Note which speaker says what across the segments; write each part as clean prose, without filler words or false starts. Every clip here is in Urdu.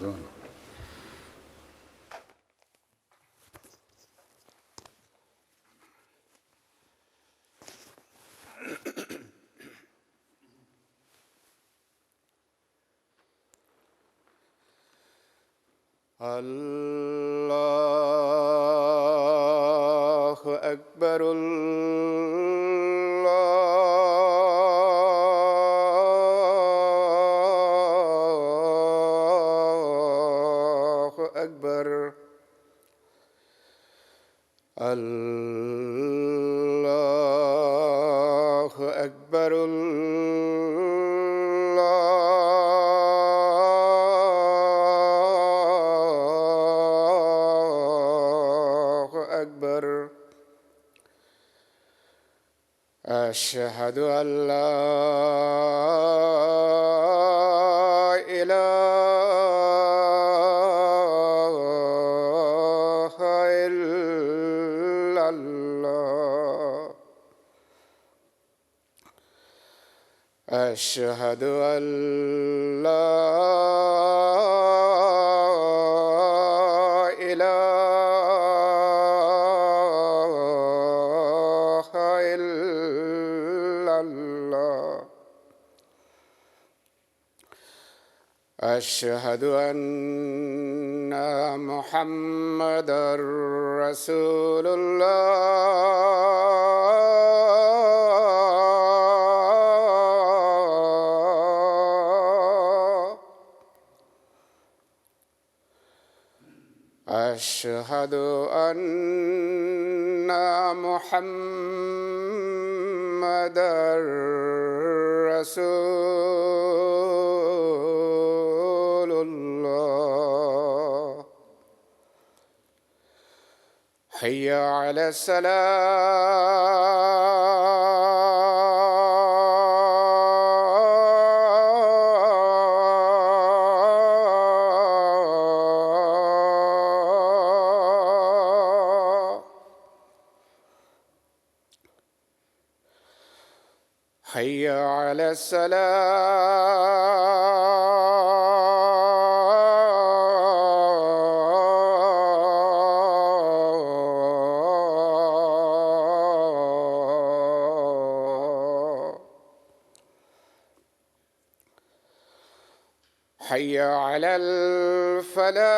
Speaker 1: رمضان. الله أكبر. الله أكبر. الله أكبر. أشهد أن لا إله إلا الله. أشهد أن لا إله إلا الله. أشهد أن محمدًا رسول الله. أشهد أن محمدًا رسول الله. حي على الصلاة. حي على الصلاة. حي على الفلاح.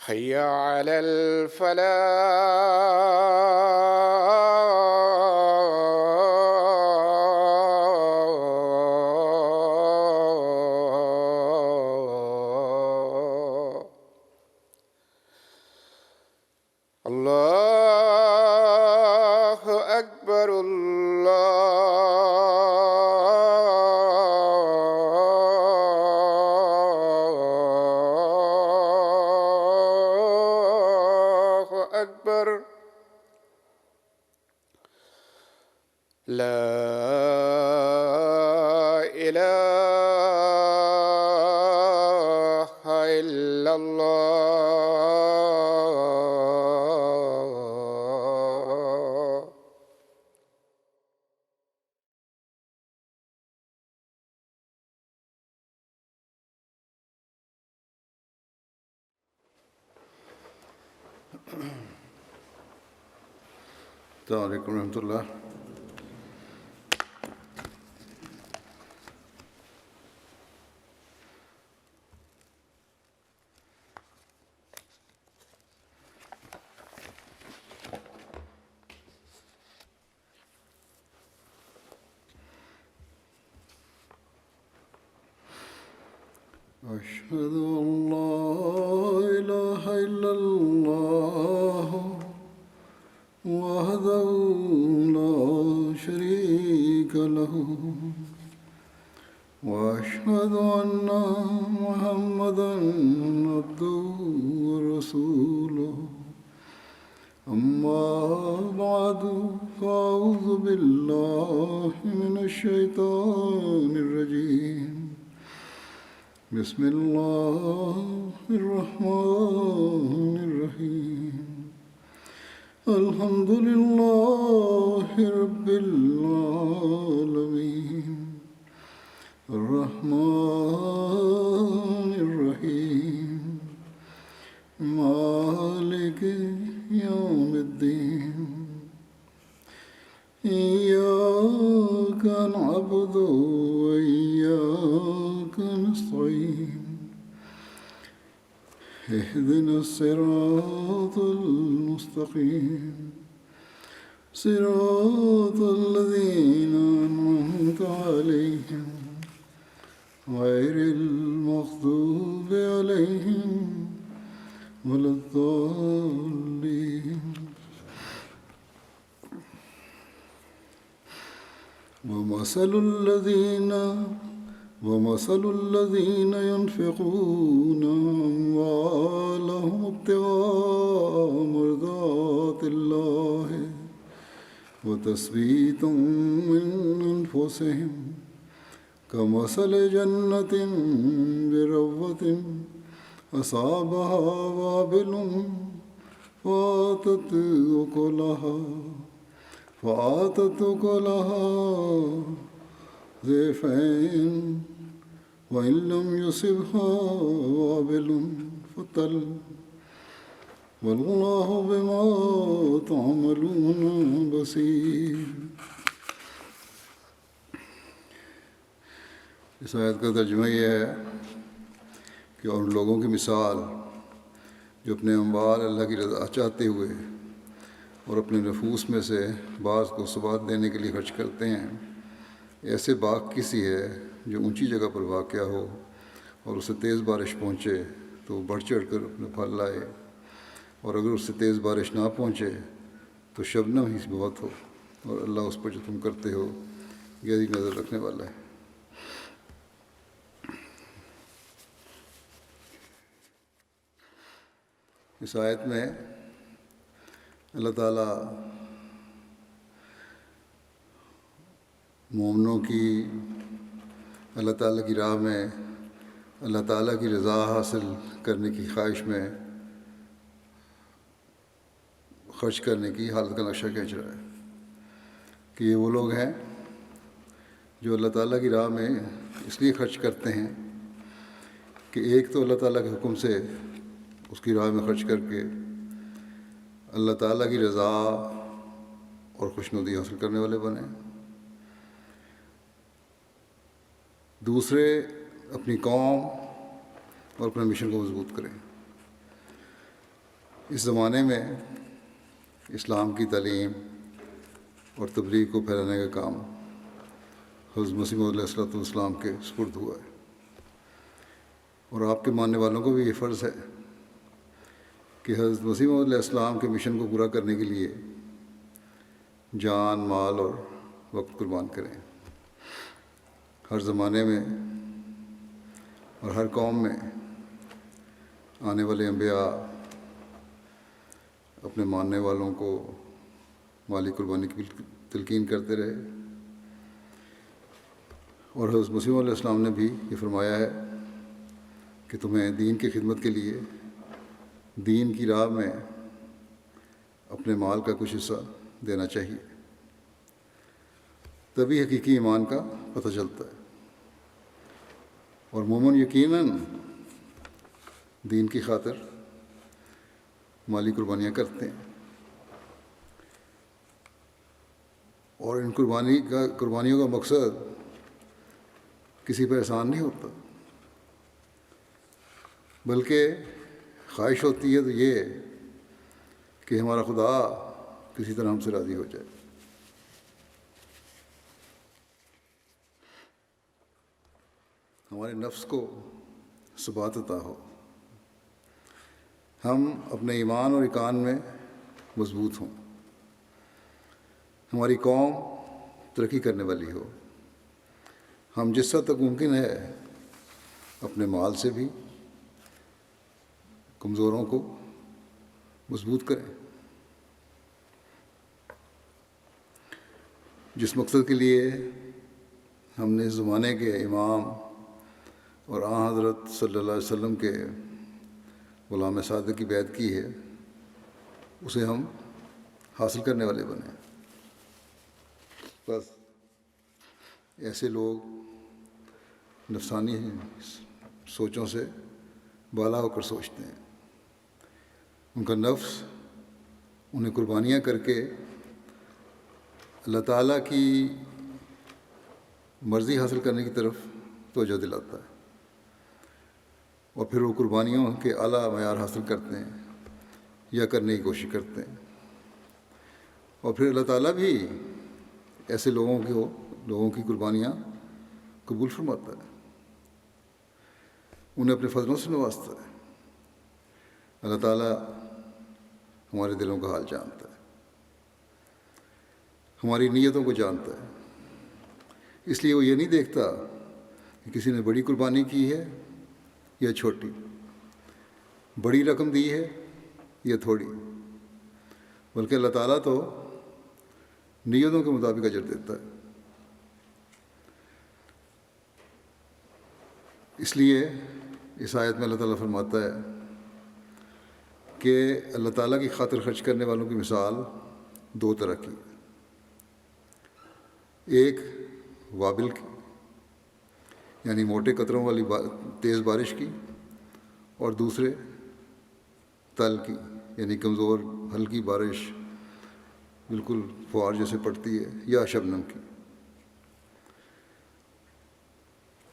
Speaker 1: حي على الفلاح. الله أكبر. الله أكبر. لا إله إلا الله. السلام علیکم ورحمۃ اللہ. أشهد أن لا إله إلا الله وحده لا شريك له وأشهد أن محمدًا عبده ورسوله. أما بعد فأعوذ بالله من الشيطان الرجيم. بسم الله الرحمن الرحيم الحمد لله رب العالمين الرحمن الرحيم مالك يوم الدين إياك نعبد وإياك نستعين اهدنا الصراط المستقيم صراط الذين أنعمت عليهم غير المغضوب عليهم ولا الضالين ومثل الذين ينفقون أموالهم ابتغاء مرضات الله وتثبيتا من أنفسهم كمثل جنة بربوة أصابها وابل فآتت أكلها ضعفين وإن لم يصبها وابل فطل والله بما تعملون بصير. اس آیت کا ترجمہ یہ ہے کہ اور ان لوگوں کی مثال جو اپنے اموال اللہ کی رضا چاہتے ہوئے اور اپنے نفوس میں سے بعض کو ثبات دینے کے لیے خرچ کرتے ہیں، ایسے باغ کی سی ہے جو اونچی جگہ پر واقع ہو اور اسے تیز بارش پہنچے تو وہ بڑھ چڑھ کر اپنے پھل لائے، اور اگر اس سے تیز بارش نہ پہنچے تو شبنم ہی بہت ہو، اور اللہ اس پر جو تم کرتے ہو گہری نظر رکھنے والا ہے. اس آیت میں اللہ تعالیٰ مومنوں کی اللہ تعالیٰ کی راہ میں اللہ تعالیٰ کی رضا حاصل کرنے کی خواہش میں خرچ کرنے کی حالت کا نقشہ کھینچ رہا ہے کہ یہ وہ لوگ ہیں جو اللہ تعالیٰ کی راہ میں اس لیے خرچ کرتے ہیں کہ ایک تو اللہ تعالیٰ کے حکم سے اس کی راہ میں خرچ کر کے اللہ تعالیٰ کی رضا اور خوشنودی حاصل کرنے والے بنیں، دوسرے اپنی قوم اور اپنے مشن کو مضبوط کریں. اس زمانے میں اسلام کی تعلیم اور تبلیغ کو پھیلانے کا کام حضرت مسیح موعود علیہ السلام کے سپرد ہوا ہے، اور آپ کے ماننے والوں کو بھی یہ فرض ہے کہ حضرت مسیح موعود علیہ السلام کے مشن کو پورا کرنے کے لیے جان، مال اور وقت قربان کریں. ہر زمانے میں اور ہر قوم میں آنے والے انبیاء اپنے ماننے والوں کو مالی قربانی کی تلقین کرتے رہے، اور حضرت مسیح علیہ السلام نے بھی یہ فرمایا ہے کہ تمہیں دین کی خدمت کے لیے دین کی راہ میں اپنے مال کا کچھ حصہ دینا چاہیے، تبھی حقیقی ایمان کا پتہ چلتا ہے. اور مومن یقیناً دین کی خاطر مالی قربانیاں کرتے ہیں، اور ان قربانیوں کا مقصد کسی پر احسان نہیں ہوتا، بلکہ خواہش ہوتی ہے تو یہ کہ ہمارا خدا کسی طرح ہم سے راضی ہو جائے. ہمارے نفس کو ثبات عطا ہو، ہم اپنے ایمان اور ایقان میں مضبوط ہوں، ہماری قوم ترقی کرنے والی ہو، ہم جس حد تک ممکن ہے اپنے مال سے بھی کمزوروں کو مضبوط کریں. جس مقصد کے لیے ہم نے اس زمانے کے امام اور حضرت صلی اللہ علیہ وسلم کے غلام صادق کی بیعت کی ہے، اسے ہم حاصل کرنے والے بنے۔ بس ایسے لوگ نفسانی سوچوں سے بالا ہو کر سوچتے ہیں، ان کا نفس انہیں قربانیاں کر کے اللہ تعالیٰ کی مرضی حاصل کرنے کی طرف توجہ دلاتا ہے، اور پھر وہ قربانیوں کے اعلیٰ معیار حاصل کرتے ہیں یا کرنے کی کوشش کرتے ہیں، اور پھر اللہ تعالیٰ بھی ایسے لوگوں کی قربانیاں قبول فرماتا ہے، انہیں اپنے فضلوں سے نوازتا ہے۔ اللہ تعالیٰ ہمارے دلوں کا حال جانتا ہے، ہماری نیتوں کو جانتا ہے، اس لیے وہ یہ نہیں دیکھتا کہ کسی نے بڑی قربانی کی ہے یا چھوٹی، بڑی رقم دی ہے یا تھوڑی، بلکہ اللہ تعالیٰ تو نیتوں کے مطابق اجر دیتا ہے۔ اس لیے اس آیت میں اللہ تعالیٰ فرماتا ہے کہ اللہ تعالیٰ کی خاطر خرچ کرنے والوں کی مثال دو طرح کی، ایک وابل کی یعنی موٹے قطروں والی تیز بارش کی، اور دوسرے تل کی یعنی کمزور ہلکی بارش بالکل فوار جیسے پڑتی ہے، یا شبنم کی۔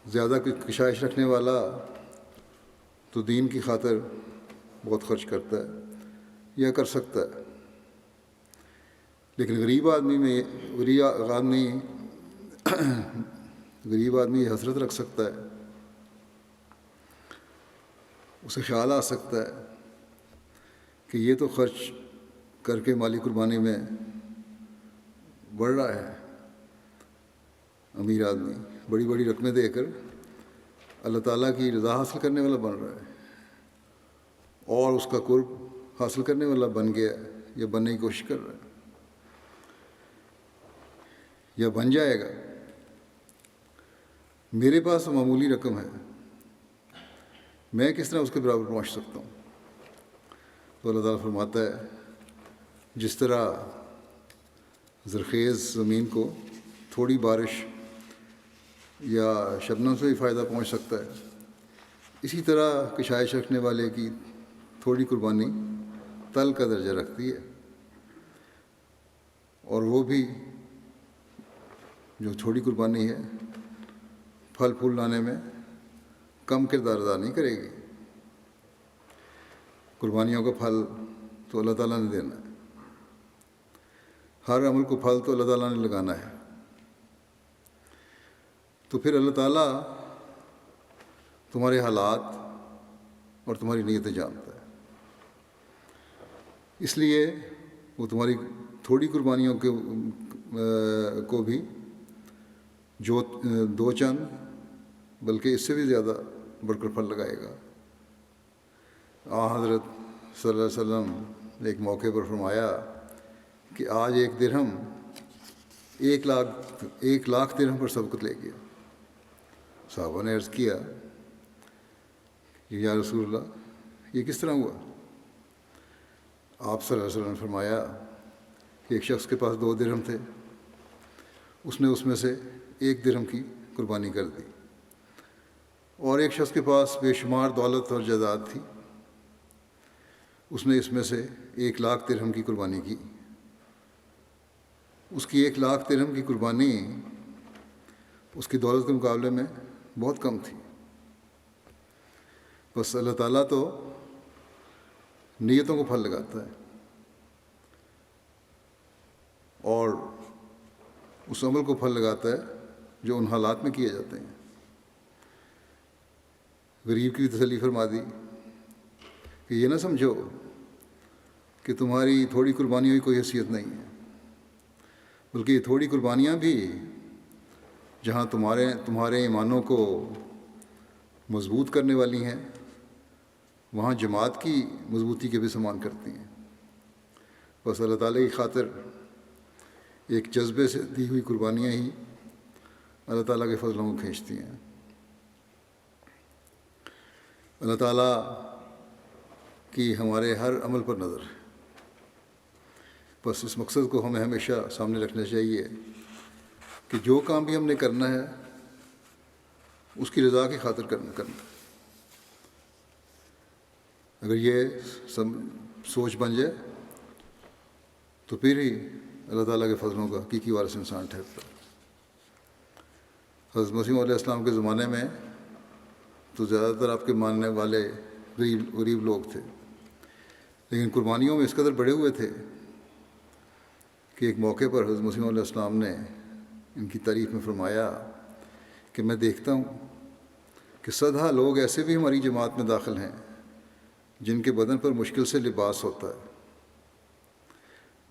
Speaker 1: زیادہ کشائش رکھنے والا تو دین کی خاطر بہت خرچ کرتا ہے یا کر سکتا ہے، لیکن غریب آدمی یہ حسرت رکھ سکتا ہے، اسے خیال آ سکتا ہے کہ یہ تو خرچ کر کے مالی قربانی میں بڑھ رہا ہے، امیر آدمی بڑی بڑی رقمیں دے کر اللہ تعالیٰ کی رضا حاصل کرنے والا بن رہا ہے، اور اس کا قرب حاصل کرنے والا بن گیا یا بننے کی کوشش کر رہا ہے یا بن جائے گا۔ میرے پاس معمولی رقم ہے، میں کس طرح اس کے برابر پہنچ سکتا ہوں؟ تو اللہ تعالیٰ فرماتا ہے جس طرح زرخیز زمین کو تھوڑی بارش یا شبنم سے بھی فائدہ پہنچ سکتا ہے، اسی طرح کشائش رکھنے والے کی تھوڑی قربانی تل کا درجہ رکھتی ہے، اور وہ بھی جو تھوڑی قربانی ہے پھل پھول لانے میں کم کردار ادا نہیں کرے گی۔ قربانیوں کا پھل تو اللہ تعالیٰ نے دینا ہے، ہر عمل کو پھل تو اللہ تعالیٰ نے لگانا ہے، تو پھر اللہ تعالیٰ تمہارے حالات اور تمہاری نیتیں جانتا ہے، اس لیے وہ تمہاری تھوڑی قربانیوں کو بھی جو دو چند بلکہ اس سے بھی زیادہ بڑھ کر پھل لگائے گا۔ حضرت صلی اللہ علیہ وسلم نے ایک موقع پر فرمایا کہ آج ایک درہم 1,00,000 درہم پر سبقت لے گیا۔ صحابہ نے عرض کیا کہ یا رسول اللہ یہ کس طرح ہوا؟ آپ صلی اللہ علیہ وسلم نے فرمایا کہ ایک شخص کے پاس 2 درہم تھے، اس نے اس میں سے 1 درہم کی قربانی کر دی، اور ایک شخص کے پاس بے شمار دولت اور جائیداد تھی، اس نے اس میں سے 1,00,000 درہم کی قربانی کی۔ اس کی 1,00,000 درہم کی قربانی اس کی دولت کے مقابلے میں بہت کم تھی۔ بس اللہ تعالیٰ تو نیتوں کو پھل لگاتا ہے، اور اس عمل کو پھل لگاتا ہے جو ان حالات میں کیے جاتے ہیں۔ غریب کی بھی تسلی فرما دی کہ یہ نہ سمجھو کہ تمہاری تھوڑی قربانیوں کی کوئی حیثیت نہیں ہے، بلکہ یہ تھوڑی قربانیاں بھی جہاں تمہارے ایمانوں کو مضبوط کرنے والی ہیں، وہاں جماعت کی مضبوطی کے بھی سامان کرتی ہیں۔ بس اللہ تعالیٰ کی خاطر ایک جذبے سے دی ہوئی قربانیاں ہی اللہ تعالیٰ کے فضلوں کو کھینچتی ہیں۔ اللہ تعالیٰ کی ہمارے ہر عمل پر نظر ہے. بس اس مقصد کو ہمیں ہمیشہ سامنے رکھنا چاہیے کہ جو کام بھی ہم نے کرنا ہے اس کی رضا کی خاطر کرنا. اگر یہ سوچ بن جائے تو پھر ہی اللہ تعالیٰ کے فضلوں کا حقیقی وارث انسان ٹھہرتا ہے. حضرت مسیح علیہ السلام کے زمانے میں تو زیادہ تر آپ کے ماننے والے غریب لوگ تھے، لیکن قربانیوں میں اس قدر بڑے ہوئے تھے کہ ایک موقع پر حضرت مسیح علیہ السلام نے ان کی تعریف میں فرمایا کہ میں دیکھتا ہوں کہ 100 لوگ ایسے بھی ہماری جماعت میں داخل ہیں جن کے بدن پر مشکل سے لباس ہوتا ہے،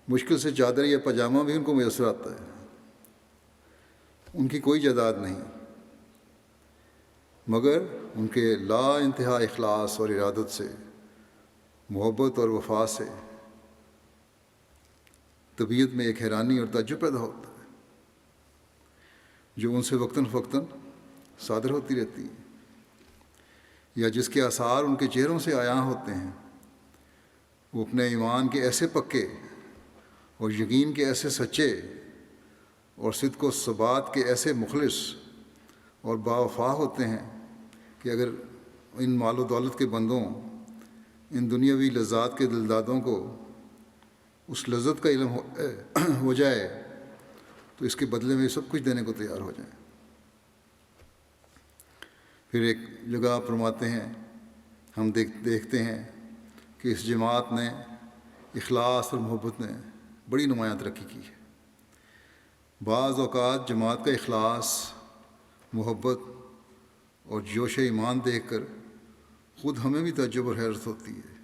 Speaker 1: مشکل سے چادر یا پاجامہ بھی ان کو میسر آتا ہے، ان کی کوئی جائیداد نہیں، مگر ان کے لا انتہا اخلاص اور ارادت سے، محبت اور وفا سے طبیعت میں ایک حیرانی اور تعجب پیدا ہوتا ہے جو ان سے وقتاً فوقتاً صادر ہوتی رہتی ہے، یا جس کے آثار ان کے چہروں سے عیاں ہوتے ہیں. وہ اپنے ایمان کے ایسے پکے اور یقین کے ایسے سچے اور صدق و ثبات کے ایسے مخلص اور باوفا ہوتے ہیں کہ اگر ان مال و دولت کے بندوں، ان دنیاوی لذات کے دلدادوں کو اس لذت کا علم ہو جائے تو اس کے بدلے میں سب کچھ دینے کو تیار ہو جائیں. پھر ایک جگہ آپ فرماتے ہیں ہم دیکھتے ہیں کہ اس جماعت نے اخلاص اور محبت نے بڑی نمایاں ترقی کی ہے. بعض اوقات جماعت کا اخلاص، محبت اور جوش ایمان دیکھ کر خود ہمیں بھی تعجب اور حیرت ہوتی ہے،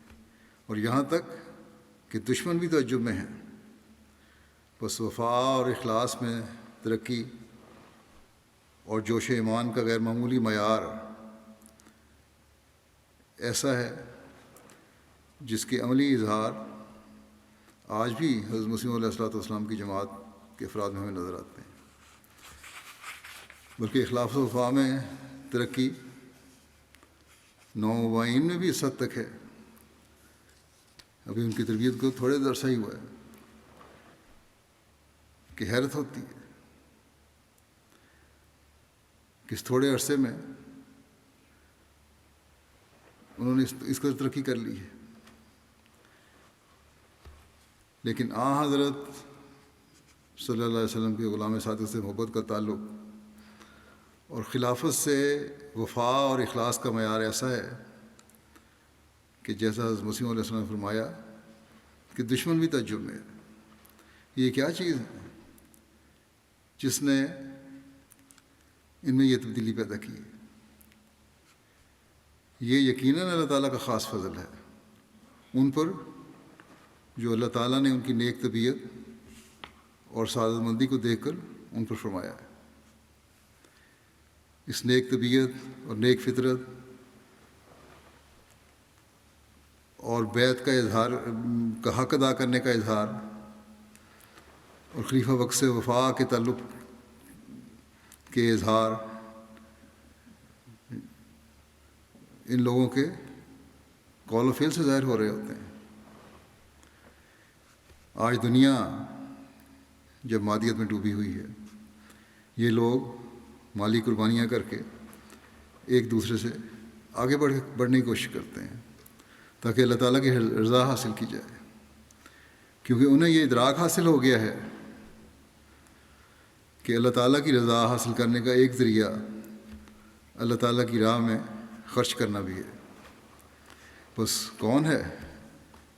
Speaker 1: اور یہاں تک کہ دشمن بھی تعجب میں ہیں. بس وفا اور اخلاص میں ترقی اور جوش ایمان کا غیر معمولی معیار ایسا ہے جس کے عملی اظہار آج بھی حضرت مسیح علیہ السلام کی جماعت کے افراد میں ہمیں نظر آتے ہیں. بلکہ اخلاص و وفا میں ترقی نومبئین میں بھی اس حد تک ہے. ابھی ان کی تربیت کو تھوڑے عرصہ ہی ہوا ہے کہ حیرت ہوتی ہے کہ اس تھوڑے عرصے میں انہوں نے اس قدر ترقی کر لی ہے. لیکن حضرت صلی اللہ علیہ وسلم کے غلام صادق سے محبت کا تعلق اور خلافت سے وفا اور اخلاص کا معیار ایسا ہے کہ جیسا حضرت مسیح علیہ السلام نے فرمایا کہ دشمن بھی تعجب میں ہے. یہ کیا چیز ہے جس نے ان میں یہ تبدیلی پیدا کی ہے؟ یہ یقیناً اللہ تعالیٰ کا خاص فضل ہے ان پر جو اللہ تعالیٰ نے ان کی نیک طبیعت اور سعادت مندی کو دیکھ کر ان پر فرمایا ہے. اس نیک طبیعت اور نیک فطرت اور بیعت کا اظہار کا حق ادا کرنے کا اظہار اور خلیفہ وقت سے وفا کے تعلق کے اظہار ان لوگوں کے قول و فعل سے ظاہر ہو رہے ہوتے ہیں. آج دنیا جب مادیت میں ڈوبی ہوئی ہے، یہ لوگ مالی قربانیاں کر کے ایک دوسرے سے آگے بڑھنے کی کوشش کرتے ہیں تاکہ اللہ تعالیٰ کی رضا حاصل کی جائے، کیونکہ انہیں یہ ادراک حاصل ہو گیا ہے کہ اللہ تعالیٰ کی رضا حاصل کرنے کا ایک ذریعہ اللہ تعالیٰ کی راہ میں خرچ کرنا بھی ہے. بس کون ہے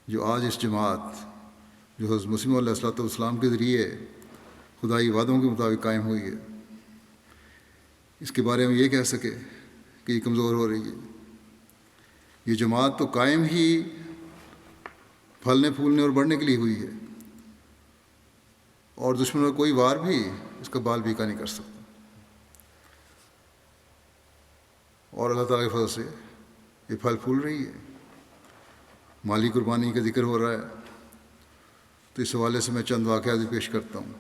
Speaker 1: جو آج اس جماعت جو حضرت مسیح علیہ السلام کے ذریعے خدائی وعدوں کے مطابق قائم ہوئی ہے، اس کے بارے میں یہ کہہ سکے کہ یہ کمزور ہو رہی ہے؟ یہ جماعت تو قائم ہی پھلنے پھولنے اور بڑھنے کے لیے ہوئی ہے، اور دشمن کا کوئی وار بھی اس کا بال بیکا نہیں کر سکتا. اور اللہ تعالیٰ کے فضل سے یہ پھل پھول رہی ہے. مالی قربانی کا ذکر ہو رہا ہے تو اس حوالے سے میں چند واقعات بھی پیش کرتا ہوں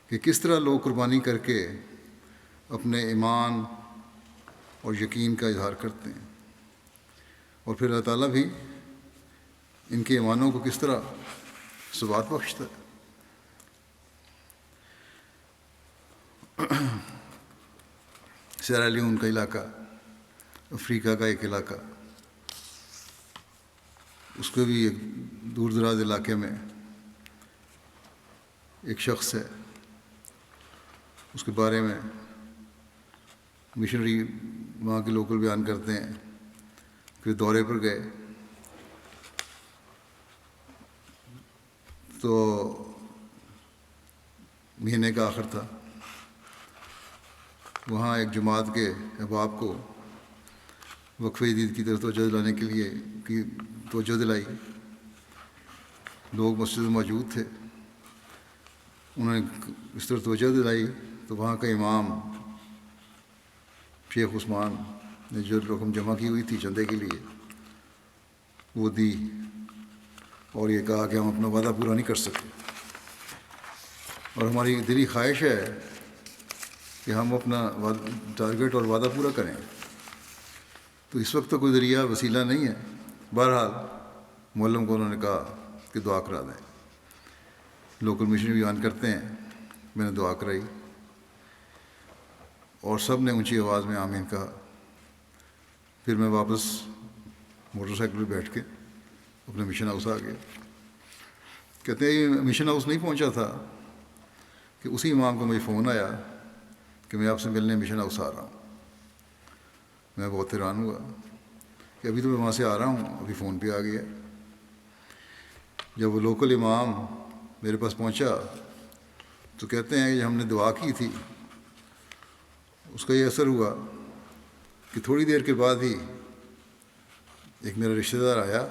Speaker 1: کہ کس طرح لوگ قربانی کر کے اپنے ایمان اور یقین کا اظہار کرتے ہیں. اور پھر اللہ تعالیٰ بھی ان کے ایمانوں کو کس طرح ثبات بخشتا ہے۔ سیرا لیون کا علاقہ، افریقہ کا ایک علاقہ، اس کو بھی ایک دور دراز علاقے میں ایک شخص ہے، اس کے بارے میں مشنری وہاں کے لوکل بیان کرتے ہیں کہ دورے پر گئے تو مہینے کا آخر تھا، وہاں ایک جماعت کے احباب کو وقفہ عید کی طرف توجہ دلانے کے لیے توجہ دلائی۔ لوگ مسجد میں موجود تھے، انہوں نے اس طرح توجہ دلائی تو وہاں کا امام شیخ عثمان نے جو رقم جمع کی ہوئی تھی چندے کے لیے وہ دی، اور یہ کہا کہ ہم اپنا وعدہ پورا نہیں کر سکتے، اور ہماری دلی خواہش ہے کہ ہم اپنا ٹارگیٹ اور وعدہ پورا کریں، تو اس وقت تو کوئی ذریعہ وسیلہ نہیں ہے۔ بہرحال معلم کو انہوں نے کہا کہ دعا کرا دیں۔ لوکل مشنری بیان کرتے ہیں میں نے دعا کرائی اور سب نے اونچی آواز میں آمین کہا۔ پھر میں واپس موٹر سائیکل پہ بیٹھ کے اپنے مشن ہاؤس آ گیا۔ کہتے ہیں یہ مشن ہاؤس نہیں پہنچا تھا کہ اسی امام کو مجھے فون آیا کہ میں آپ سے ملنے مشن ہاؤس آ رہا ہوں۔ میں بہت حیران ہوا کہ ابھی تو میں وہاں سے آ رہا ہوں، ابھی فون پہ آ گیا۔ جب وہ لوکل امام میرے پاس پہنچا تو کہتے ہیں کہ ہم نے دعا کی تھی، اس کا یہ اثر ہوا کہ تھوڑی دیر کے بعد ہی ایک میرا رشتہ دار آیا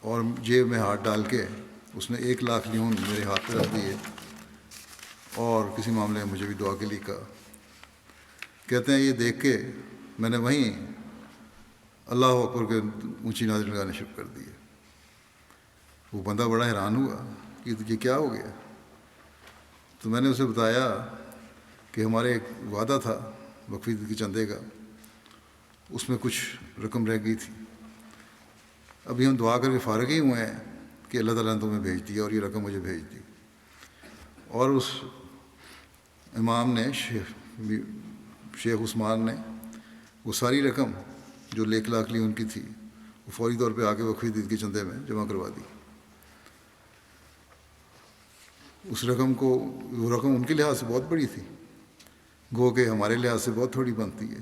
Speaker 1: اور جیب میں ہاتھ ڈال کے اس نے 1,00,000 لیون میرے ہاتھ پہ رکھ دیے اور کسی معاملے میں مجھے بھی دعا کے لیے کہا۔ کہتے ہیں یہ دیکھ کے میں نے وہیں اللہ اکبر کے اونچی نعرے لگانے شروع کر دیے۔ وہ بندہ بڑا حیران ہوا کہ یہ کیا ہو گیا، تو میں نے اسے بتایا کہ ہمارے ایک وعدہ تھا وقف عید کے چندے کا، اس میں کچھ رقم رہ گئی تھی، ابھی ہم دعا کر کے فارغ ہی ہوئے ہیں کہ اللہ تعالیٰ نے تمہیں بھیج دیا اور یہ رقم مجھے بھیج دی۔ اور اس امام نے شیخ عثمان نے وہ ساری رقم جو 1,00,000 لی ان کی تھی وہ فوری طور پہ آ کے وقف عید کے چندے میں جمع کروا دی۔ اس رقم کو، وہ رقم ان کے لحاظ سے بہت بڑی تھی، گو کہ ہمارے لحاظ سے بہت تھوڑی بنتی ہے۔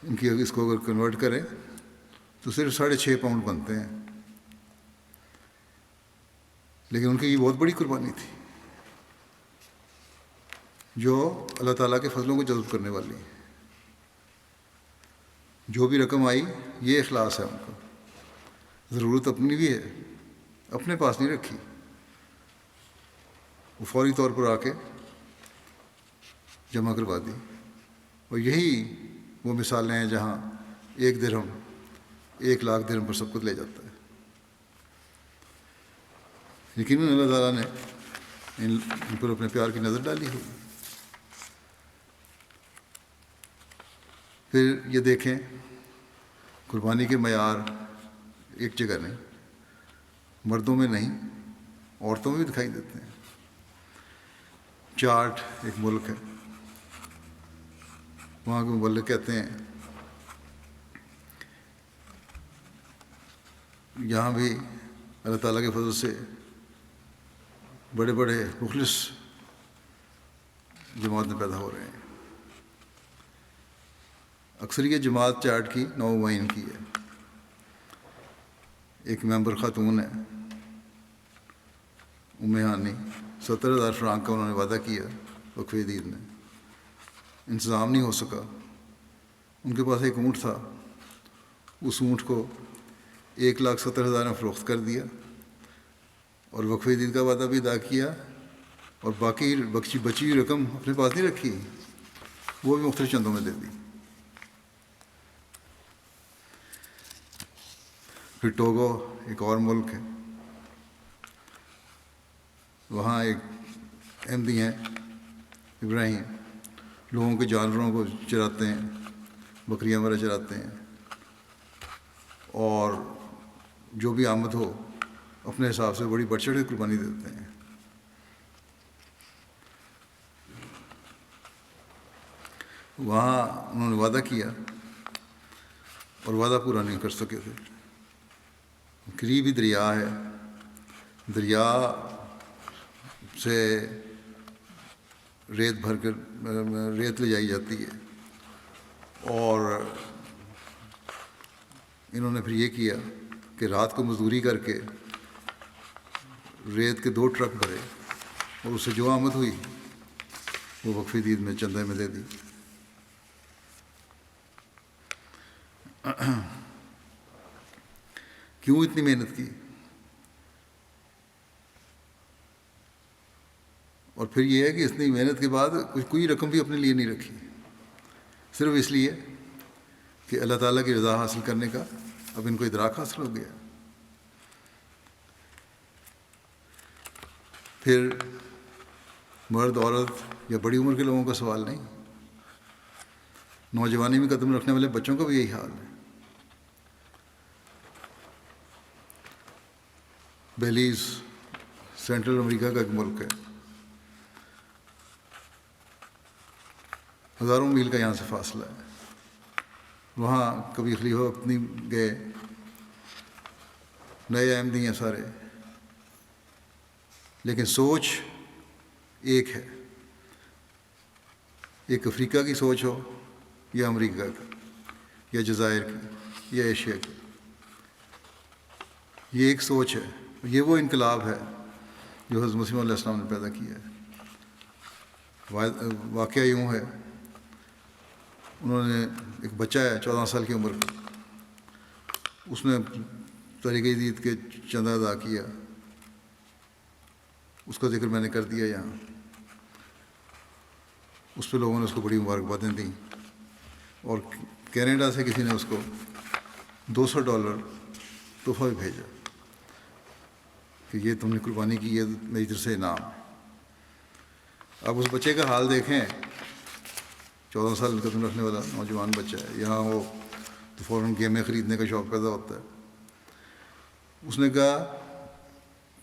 Speaker 1: ان کی اس کو اگر کنورٹ کریں تو صرف 6.5 پاؤنڈ بنتے ہیں، لیکن ان کی یہ بہت بڑی قربانی تھی جو اللہ تعالیٰ کے فضلوں کو جذب کرنے والی ہے۔ جو بھی رقم آئی یہ اخلاص ہے ان کا، ضرورت اپنی بھی ہے، اپنے پاس نہیں رکھی، وہ فوری طور پر آ کے جمع کروا دی۔ اور یہی وہ مثالیں ہیں جہاں 1 درہم 1,00,000 درہم پر سب کچھ لے جاتا ہے۔ یقیناً اللہ تعالیٰ نے ان پر اپنے پیار کی نظر ڈالی ہوئی۔ پھر یہ دیکھیں قربانی کے معیار ایک جگہ نہیں، مردوں میں نہیں، عورتوں میں بھی دکھائی دیتے ہیں۔ چارٹ ایک ملک ہے، وہاں کے مبلغ کہتے ہیں یہاں بھی اللہ تعالیٰ کے فضل سے بڑے بڑے مخلص جماعت میں پیدا ہو رہے ہیں۔ اکثر یہ جماعت چارٹ کی نومائن کی ہے۔ ایک ممبر خاتون ہے ام ہانی، 70,000 فرانک کا انہوں نے وعدہ کیا وقف عید میں، انتظام نہیں ہو سکا۔ ان کے پاس ایک اونٹ تھا، اس اونٹ کو 1,70,000 میں فروخت کر دیا اور وقف عید کا وعدہ بھی ادا کیا، اور باقی بچی ہوئی رقم اپنے پاس نہیں رکھی، وہ بھی مختلف چندوں میں دے دی۔ پھر ٹوگو ایک اور ملک ہے، وہاں ایک احمدی ہیں ابراہیم، لوگوں کے جانوروں کو چراتے ہیں، بکریاں وغیرہ چراتے ہیں، اور جو بھی آمد ہو اپنے حساب سے بڑی بڑھ چڑھ کے قربانی دیتے ہیں۔ وہاں انہوں نے وعدہ کیا اور وعدہ پورا نہیں کر سکے تھے۔ قریب ہی دریا ہے، دریا سے ریت بھر کر ریت لے جائی جاتی ہے، اور انہوں نے پھر یہ کیا کہ رات کو مزدوری کر کے ریت کے 2 ٹرک بھرے، اور اس سے جو آمد ہوئی وہ وقف عید میں چندے میں دے دی۔ کیوں اتنی محنت کی؟ اور پھر یہ ہے کہ اتنی محنت کے بعد کوئی رقم بھی اپنے لیے نہیں رکھی، صرف اس لیے کہ اللہ تعالیٰ کی رضا حاصل کرنے کا اب ان کو ادراک حاصل ہو گیا۔ پھر مرد عورت یا بڑی عمر کے لوگوں کا سوال نہیں، نوجوانی میں قدم رکھنے والے بچوں کا بھی یہی حال ہے۔ بیلیز سینٹرل امریکہ کا ایک ملک ہے، ہزاروں میل کا یہاں سے فاصلہ ہے۔ وہاں کبھی خلیفہ وقت نہیں گئے، نئے احمدی ہیں سارے، لیکن سوچ ایک ہے، ایک افریقہ کی سوچ ہو یا امریکہ کی یا جزائر کی یا ایشیا کی، یہ ایک سوچ ہے۔ یہ وہ انقلاب ہے جو حضرت مسیح علیہ السلام نے پیدا کیا ہے۔ واقعہ یوں ہے، انہوں نے ایک بچہ ہے 14 سال کی عمر کا، اس نے طریقہ عید کے چندہ ادا کیا، اس کا ذکر میں نے کر دیا یہاں۔ اس پہ لوگوں نے اس کو بڑی مبارکبادیں دیں، اور کینیڈا سے کسی نے اس کو $200 تحفہ بھی بھیجا کہ یہ تم نے قربانی کی ہے، میری طرف سے انعام۔ اب اس بچے کا حال دیکھیں، 14 سال قدم رکھنے والا نوجوان بچہ ہے، یہاں وہ تو فوراً گیمیں خریدنے کا شوق پیدا ہوتا ہے۔ اس نے کہا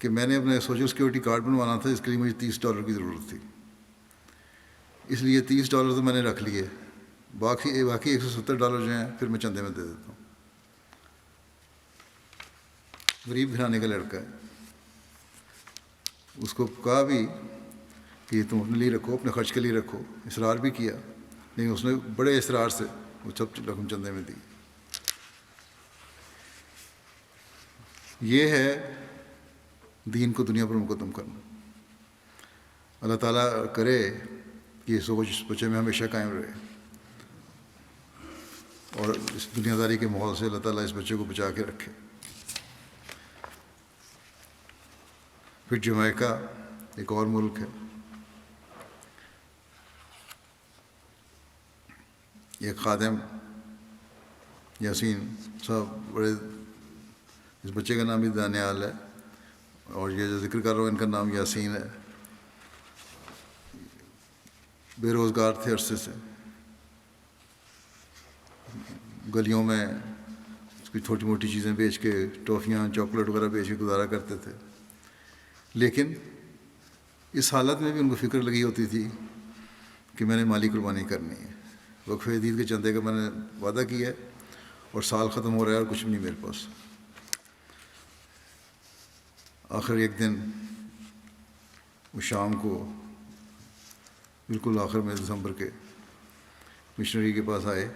Speaker 1: کہ میں نے اپنے سوشل سیکورٹی کارڈ بنوانا تھا، اس کے لیے مجھے $30 کی ضرورت تھی، اس لیے $30 تو میں نے رکھ لیے، باقی $170 جو ہیں پھر میں چندے میں دے دیتا ہوں۔ غریب گھرانے کا لڑکا ہے، اس کو کہا بھی کہ یہ تم اپنے لیے رکھو، اپنے خرچ کے لیے رکھو، اصرار بھی کیا، لیکن اس نے بڑے اصرار سے وہ سب رقم چندے میں دی۔ یہ ہے دین کو دنیا پر مقدم کرنا۔ اللہ تعالیٰ کرے کہ یہ سوچ اس بچے میں ہمیشہ قائم رہے، اور اس دنیا داری کے ماحول سے اللہ تعالیٰ اس بچے کو بچا کے رکھے۔ پھر جمیکا ایک اور ملک ہے، ایک خادم یاسین صاحب، بڑے، اس بچے کا نام بھی دانیال ہے، اور یہ جو ذکر کر رہا ہوں ان کا نام یاسین ہے۔ بے روزگار تھے عرصے سے، گلیوں میں کوئی چھوٹی موٹی چیزیں بیچ کے، ٹافیاں چاکلیٹ وغیرہ بیچ کے گزارا کرتے تھے، لیکن اس حالت میں بھی ان کو فکر لگی ہوتی تھی کہ میں نے مالی قربانی کرنی ہے، وقف عید کے چندے کا میں نے وعدہ کیا ہے، اور سال ختم ہو رہا ہے اور کچھ بھی نہیں میرے پاس۔ آخر ایک دن وہ شام کو بالکل آخر میں دسمبر کے مشنری کے پاس آئے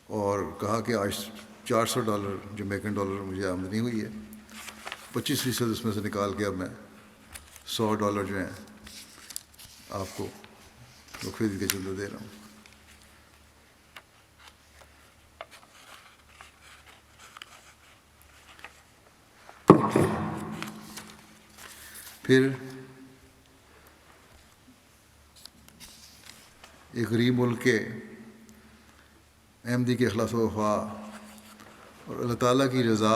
Speaker 1: اور کہا کہ آج $400 جمیکن ڈالر مجھے آمدنی ہوئی ہے، 25% اس میں سے نکال کے اب میں $100 جو ہیں آپ کو وقف عید کے چندے دے رہا ہوں۔ پھر ایک غریب ملک کے احمدی کے اخلاص و وفا اور اللہ تعالیٰ کی رضا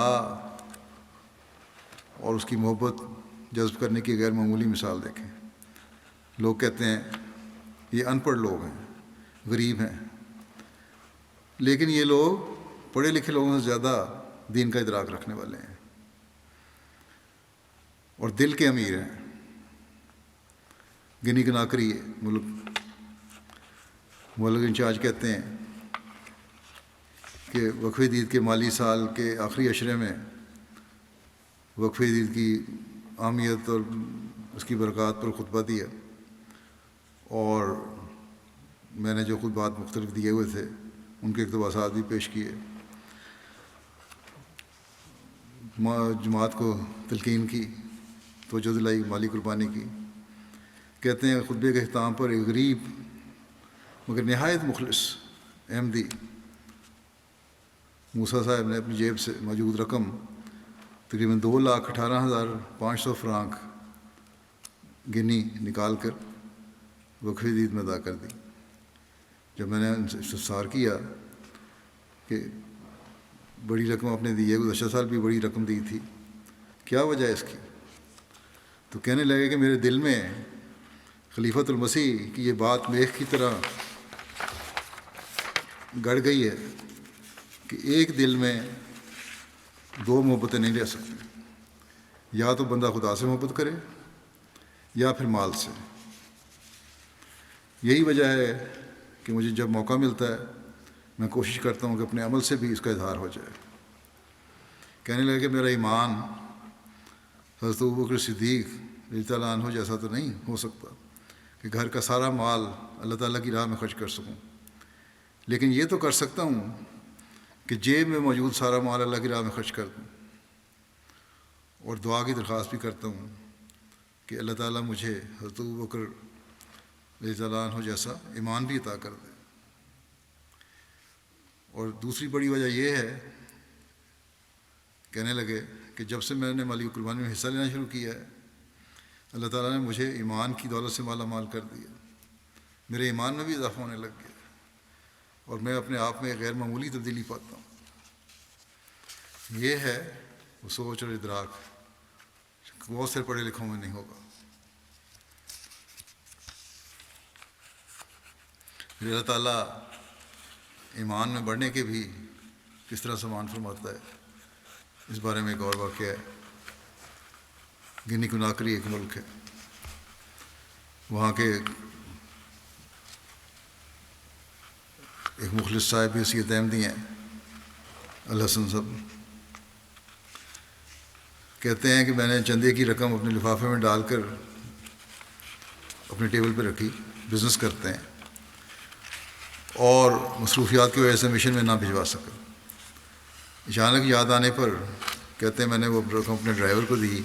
Speaker 1: اور اس کی محبت جذب کرنے کی غیر معمولی مثال دیکھیں۔ لوگ کہتے ہیں یہ ان پڑھ لوگ ہیں، غریب ہیں، لیکن یہ لوگ پڑھے لکھے لوگوں سے زیادہ دین کا ادراک رکھنے والے ہیں اور دل کے امیر ہیں. گنی کناکری ملک انچارج کہتے ہیں کہ وقف عید کے مالی سال کے آخری عشرے میں وقف عید کی اہمیت اور اس کی برکات پر خطبہ دیا، اور میں نے جو خطبات مختلف دیے ہوئے تھے ان کے اقتباسات بھی پیش کیے. جماعت کو تلقین کی، توجہ دلائی، مالی قربانی کی. کہتے ہیں خطبے کے اختتام پر ایک غریب مگر نہایت مخلص احمدی موسیٰ صاحب نے اپنی جیب سے موجود رقم تقریباً 2,18,500 فرانک گنی نکال کر وقف عید میں ادا کر دی. جب میں نے ان سے استفسار کیا کہ بڑی رقم آپ نے دی ہے، گزشتہ سال بھی بڑی رقم دی تھی، کیا وجہ ہے اس کی؟ تو کہنے لگے کہ میرے دل میں خلیفۃ المسیح کی یہ بات میخ کی طرح گڑ گئی ہے کہ ایک دل میں دو محبتیں نہیں رہ سکتی، یا تو بندہ خدا سے محبت کرے یا پھر مال سے. یہی وجہ ہے کہ مجھے جب موقع ملتا ہے میں کوشش کرتا ہوں کہ اپنے عمل سے بھی اس کا اظہار ہو جائے. کہنے لگے کہ میرا ایمان حضرت ابوبکر صدیق رضی اللہ عنہ جیسا تو نہیں ہو سکتا کہ گھر کا سارا مال اللہ تعالیٰ کی راہ میں خرچ کر سکوں، لیکن یہ تو کر سکتا ہوں کہ جیب میں موجود سارا مال اللہ کی راہ میں خرچ کر دوں، اور دعا کی درخواست بھی کرتا ہوں کہ اللہ تعالیٰ مجھے حضرت ابوبکر رضی اللہ عنہ جیسا ایمان بھی عطا کر دے. اور دوسری بڑی وجہ یہ ہے، کہنے لگے کہ جب سے میں نے مالی قربانی میں حصہ لینا شروع کیا ہے اللہ تعالیٰ نے مجھے ایمان کی دولت سے مالا مال کر دیا، میرے ایمان میں بھی اضافہ ہونے لگ گیا اور میں اپنے آپ میں غیر معمولی تبدیلی پاتا ہوں. یہ ہے وہ سوچ اور ادراک بہت سے پڑھے لکھوں میں نہیں ہوگا. پھر اللہ تعالیٰ ایمان میں بڑھنے کے بھی کس طرح سامان فرماتا ہے، اس بارے میں ایک اور واقعہ ہے. گنی کناکری ایک ملک ہے، وہاں کے ایک مخلص صاحب حیثیت احمدی ہیں الحسن صاحب، کہتے ہیں کہ میں نے چندے کی رقم اپنے لفافے میں ڈال کر اپنے ٹیبل پہ رکھی، بزنس کرتے ہیں اور مصروفیات کی وجہ سے مشن میں نہ بھجوا سکا. اچانک یاد آنے پر کہتے ہیں میں نے وہ رقم اپنے ڈرائیور کو دی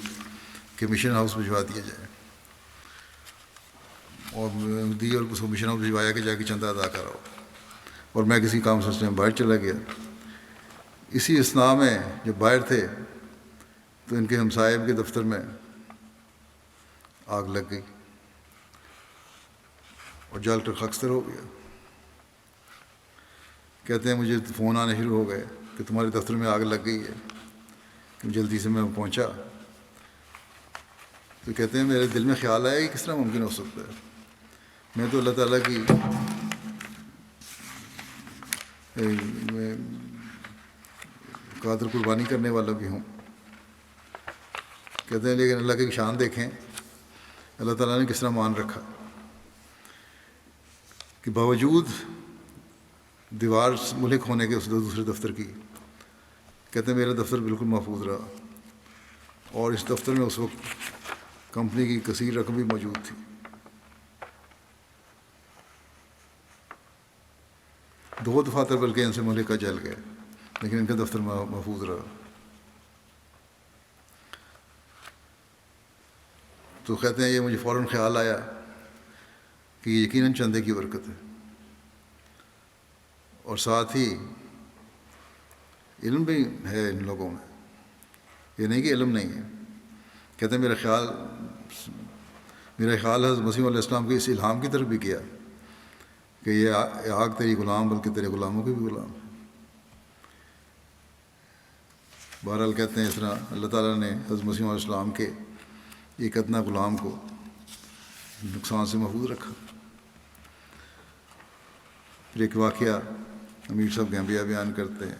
Speaker 1: کہ مشن ہاؤس بھجوا دیا جائے، اور دی اور اس کو مشن ہاؤس بھجوایا کہ جا کے چندہ ادا کراؤ، اور میں کسی کام سلسلے میں باہر چلا گیا. اسی اثناء میں جب باہر تھے تو ان کے ہمسائے کے دفتر میں آگ لگ گئی اور جل کر خاکستر ہو گیا. کہتے ہیں مجھے فون آنے شروع ہو گئے کہ تمہارے دفتر میں آگ لگ گئی ہے. کہ جلدی سے میں پہنچا تو کہتے ہیں میرے دل میں خیال آیا کہ کس طرح ممکن ہو سکتا ہے، میں تو اللہ تعالیٰ کی قادر قربانی کرنے والا بھی ہوں. کہتے ہیں لیکن اللہ کی شان دیکھیں اللہ تعالیٰ نے کس طرح مان رکھا کہ باوجود دیوار ملک ہونے کے اس دوسرے دفتر کی، کہتے ہیں میرا دفتر بالکل محفوظ رہا، اور اس دفتر میں اس وقت کمپنی کی کثیر رقم بھی موجود تھی. 2 دفاتر بلکہ ان سے ملکہ جل گئے لیکن ان کا دفتر محفوظ رہا. تو کہتے ہیں یہ مجھے فوراً خیال آیا کہ یہ یقیناً چندے کی برکت ہے، اور ساتھ ہی علم بھی ہے ان لوگوں میں، یہ نہیں کہ علم نہیں ہے. کہتے ہیں میرا خیال حضرت مسیح علیہ السلام کے اس الہام کی طرف بھی کیا کہ یہ آگ تیری غلام بلکہ تیرے غلاموں کے بھی غلام ہے. بہرحال کہتے ہیں اس طرح اللہ تعالیٰ نے حضرت مسیح علیہ السلام کے ایک ادنا غلام کو نقصان سے محفوظ رکھا. پھر ایک واقعہ امیر صاحب گیمبیا بیان کرتے ہیں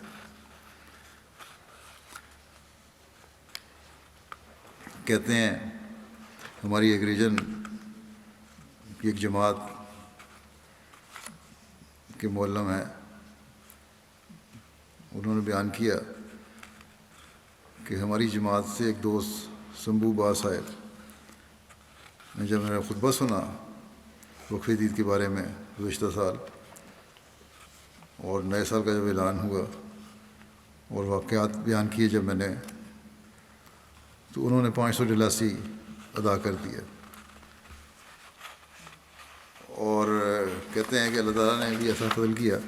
Speaker 1: کہتے ہیں ہماری ایک ریجن کی ایک جماعت کے معلم ہیں، انہوں نے بیان کیا کہ ہماری جماعت سے ایک دوست سمبو با صاحب نے جب میرا خطبہ سنا وقف عید کے بارے میں گزشتہ سال، اور نئے سال کا جب اعلان ہوا اور واقعات بیان کیے جب میں نے، تو انہوں نے 500 ڈلاسی ادا کر دیا، اور کہتے ہیں کہ اللہ تعالیٰ نے بھی ایسا فضل کیا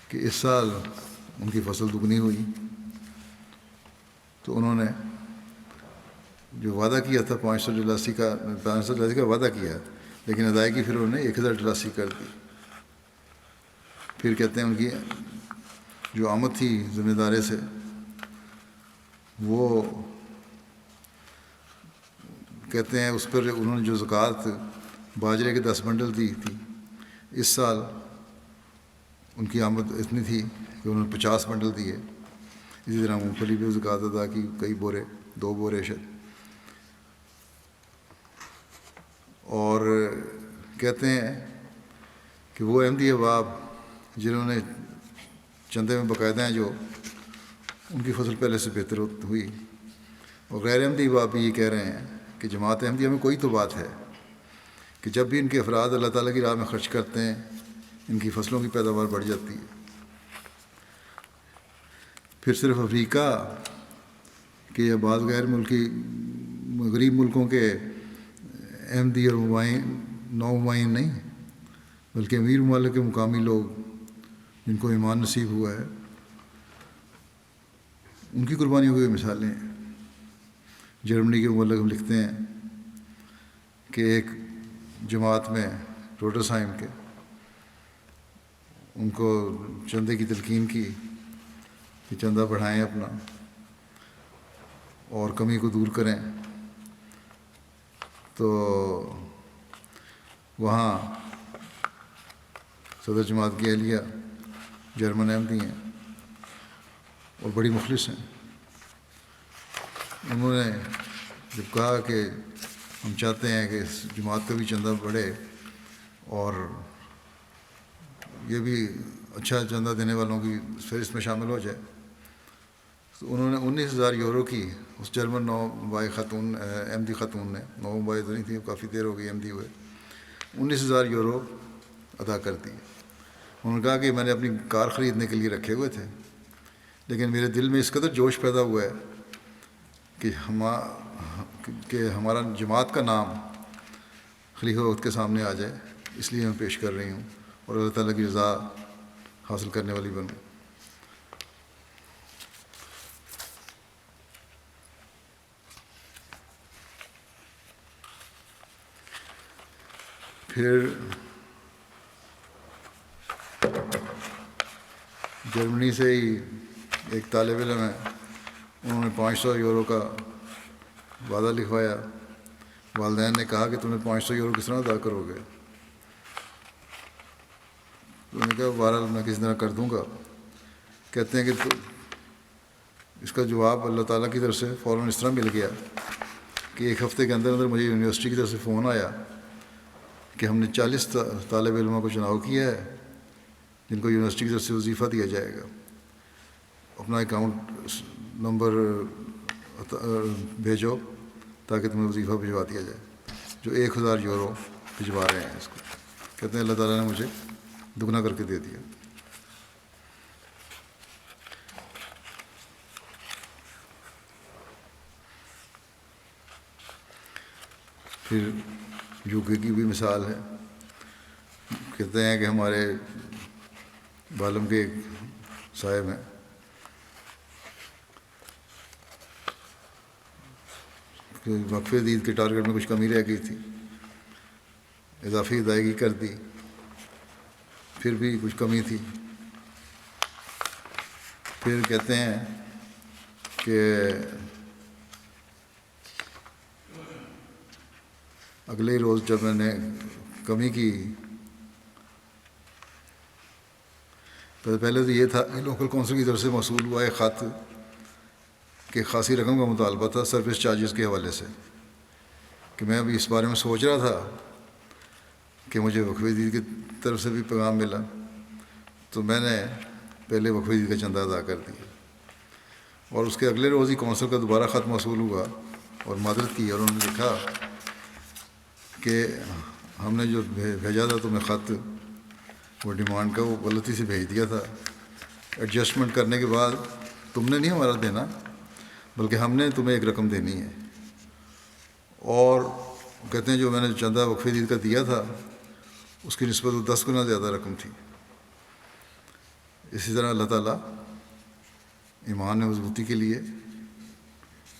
Speaker 1: کہ اس سال ان کی فصل دگنی ہوئی، تو انہوں نے جو وعدہ کیا تھا 500 ڈلاسی کا وعدہ کیا، لیکن ادائیگی پھر انہوں نے 1000 ڈلاسی کر دی۔ پھر کہتے ہیں ان کی جو آمد تھی ذمہ داری سے، وہ کہتے ہیں اس پر انہوں نے جو زکوٰۃ باجرے کے 10 بنڈل دی تھی، اس سال ان کی آمد اتنی تھی کہ انہوں نے 50 بنڈل دیے۔ اسی طرح مونگ پھلی بھی زکوٰۃ ادا کی، کئی بورے، 2 بورے شاید۔ اور کہتے ہیں کہ وہ احمدی احباب جنہوں نے چندے میں باقاعدہ ہیں، جو ان کی فصل پہلے سے بہتر ہوئی، اور غیر احمدی احباب بھی یہ کہہ رہے ہیں کہ جماعت احمدیہ میں کوئی تو بات ہے کہ جب بھی ان کے افراد اللہ تعالیٰ کی راہ میں خرچ کرتے ہیں، ان کی فصلوں کی پیداوار بڑھ جاتی ہے۔ پھر صرف افریقہ کے یا بعض غیر ملکی غریب ملکوں کے احمدی اور نومائن نہیں، بلکہ امیر ممالک کے مقامی لوگ جن کو ایمان نصیب ہوا ہے، ان کی قربانیوں کی مثالیں ہیں۔ جرمنی کے مبلغ لکھتے ہیں کہ ایک جماعت میں روٹرسائم کے ان کو چندے کی تلقین کی کہ چندہ بڑھائیں اپنا اور کمی کو دور کریں، تو وہاں صدر جماعت کی اہلیہ جرمن احمدی ہیں اور بڑی مخلص ہیں۔ انہوں نے جب کہا کہ ہم چاہتے ہیں کہ اس جماعت کا بھی چندہ بڑھے اور یہ بھی اچھا چندہ دینے والوں کی فہرست میں شامل ہو جائے، تو انہوں نے 19,000 یورو کی اس جرمن نوبائی خاتون احمدی خاتون نے، نوبائی تو نہیں تھی، کافی دیر ہو گئی احمدی ہوئے، 19,000 یورو ادا کر دی۔ انہوں نے کہا کہ میں نے اپنی کار خریدنے کے لیے رکھے ہوئے تھے، لیکن میرے دل میں اس قدر جوش پیدا ہوا ہے کہ ہمارا جماعت کا نام خلیفہ وقت کے سامنے آ جائے، اس لیے میں پیش کر رہی ہوں اور اللہ تعالیٰ کی رضا حاصل کرنے والی بنوں۔ پھر جرمنی سے ہی ایک طالب علم ہے، انہوں نے 500 یورو کا وعدہ لکھوایا۔ والدین نے کہا کہ تمہیں 500 یورو کس طرح ادا کرو گے؟ انہوں نے کہا بہرحال میں کس طرح کر دوں گا۔ کہتے ہیں کہ اس کا جواب اللہ تعالیٰ کی طرف سے فوراً اس طرح مل گیا کہ ایک ہفتے کے اندر اندر مجھے یونیورسٹی کی طرف سے فون آیا کہ ہم نے 40 طالب علموں کو چناؤ کیا ہے جن کو یونیورسٹی کی طرف سے وظیفہ دیا جائے گا، اپنا اکاؤنٹ نمبر بھیجو تاکہ تمہیں وظیفہ بھجوا دیا جائے، جو 1000 یورو بھجوا رہے ہیں اس کو۔ کہتے ہیں اللہ تعالیٰ نے مجھے دگنا کر کے دے دیا۔ پھر یوکے کی بھی مثال ہے، کہتے ہیں کہ ہمارے بالم کے ایک صاحب ہیں، کہ وقف عید کے ٹارگٹ میں کچھ کمی رہ گئی تھی، اضافی ادائیگی کر دی، پھر بھی کچھ کمی تھی۔ پھر کہتے ہیں کہ اگلے ہی روز جب میں نے کمی کی، پہلے تو یہ تھا کہ لوکل کونسل کی طرف سے موصول ہوا ایک خط کہ خاصی رقم کا مطالبہ تھا سروس چارجز کے حوالے سے، کہ میں ابھی اس بارے میں سوچ رہا تھا کہ مجھے وقف عید کی طرف سے بھی پیغام ملا، تو میں نے پہلے وقف عید کا چندہ ادا کر دیا، اور اس کے اگلے روز ہی کونسل کا دوبارہ خط موصول ہوا اور معذرت کی، اور انہوں نے لکھا کہ ہم نے جو بھیجا تھا تمہیں خط، وہ ڈیمانڈ کا، وہ غلطی سے بھیج دیا تھا، ایڈجسٹمنٹ کرنے کے بعد تم نے نہیں ہمارا دینا، بلکہ ہم نے تمہیں ایک رقم دینی ہے، اور کہتے ہیں جو میں نے چندہ وقف عید کا دیا تھا اس کی نسبت 10 گنا زیادہ رقم تھی۔ اسی طرح اللہ تعالیٰ ایمان میں مضبوطی کے لیے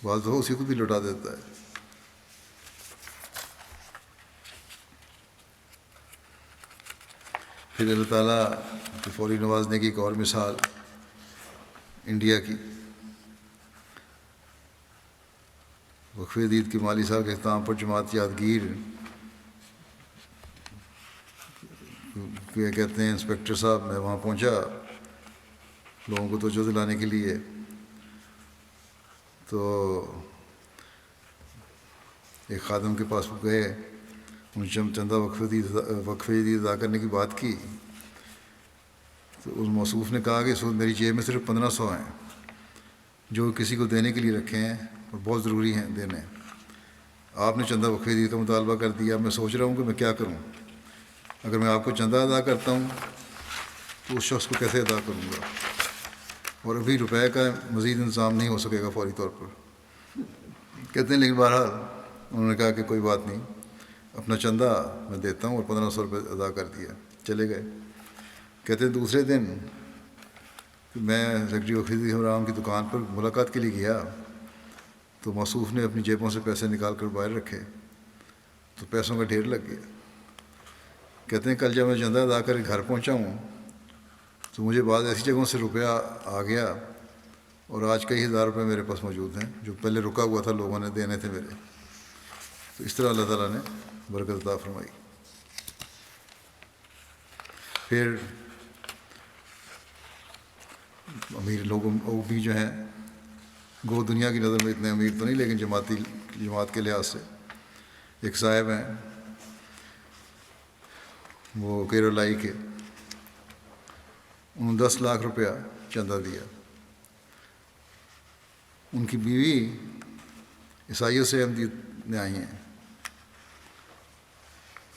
Speaker 1: بعض دفعہ اسی کو بھی لوٹا دیتا ہے۔ پھر اللہ تعالیٰ کی فوری نوازنے کی ایک اور مثال انڈیا کی، وقف عید کی مالی سال کے اختتام پر جماعت یادگیر کہتے ہیں انسپیکٹر صاحب، میں وہاں پہنچا لوگوں کو توجہ دلانے کے لیے، تو ایک خادم کے پاس گئے، انہیں چندہ وقف عید ادا کرنے کی بات کی، تو اس موصوف نے کہا کہ اس وقت میری جیب میں صرف 1500 ہیں جو کسی کو دینے کے لیے رکھے ہیں اور بہت ضروری ہیں دینے، آپ نے چندہ وقف عید کا مطالبہ کر دیا، میں سوچ رہا ہوں کہ میں کیا کروں، اگر میں آپ کو چندہ ادا کرتا ہوں تو اس شخص کو کیسے ادا کروں گا، اور ابھی روپے کا مزید انتظام نہیں ہو سکے گا فوری طور پر۔ کہتے ہیں لیکن بہرحال انہوں نے کہا کہ کوئی بات نہیں، اپنا چندہ میں دیتا ہوں، اور 1500 روپے ادا کر دیا، چلے گئے۔ کہتے ہیں دوسرے دن میں سیکرٹری وقف حرام کی دکان پر ملاقات کے لیے گیا، تو موصوف نے اپنی جیبوں سے پیسے نکال کر باہر رکھے، تو پیسوں کا ڈھیر لگ گیا۔ کہتے ہیں کل جب میں چندہ ادا کر گھر پہنچا ہوں تو مجھے بعض ایسی جگہوں سے روپیہ آ گیا، اور آج کئی ہزار روپے میرے پاس موجود ہیں جو پہلے رکا ہوا تھا، لوگوں نے دینے تھے میرے۔ تو اس طرح اللہ تعالیٰ نے برکت عطا فرمائی۔ پھر امیر لوگوں بھی جو ہیں، گو دنیا کی نظر میں اتنے امیر تو نہیں، لیکن جماعت کے لحاظ سے ایک صاحب ہیں، وہ کیرلائی کے، انہوں نے 10 لاکھ روپیہ چندہ دیا۔ ان کی بیوی عیسائیوں سے احمدیت میں آئی ہیں،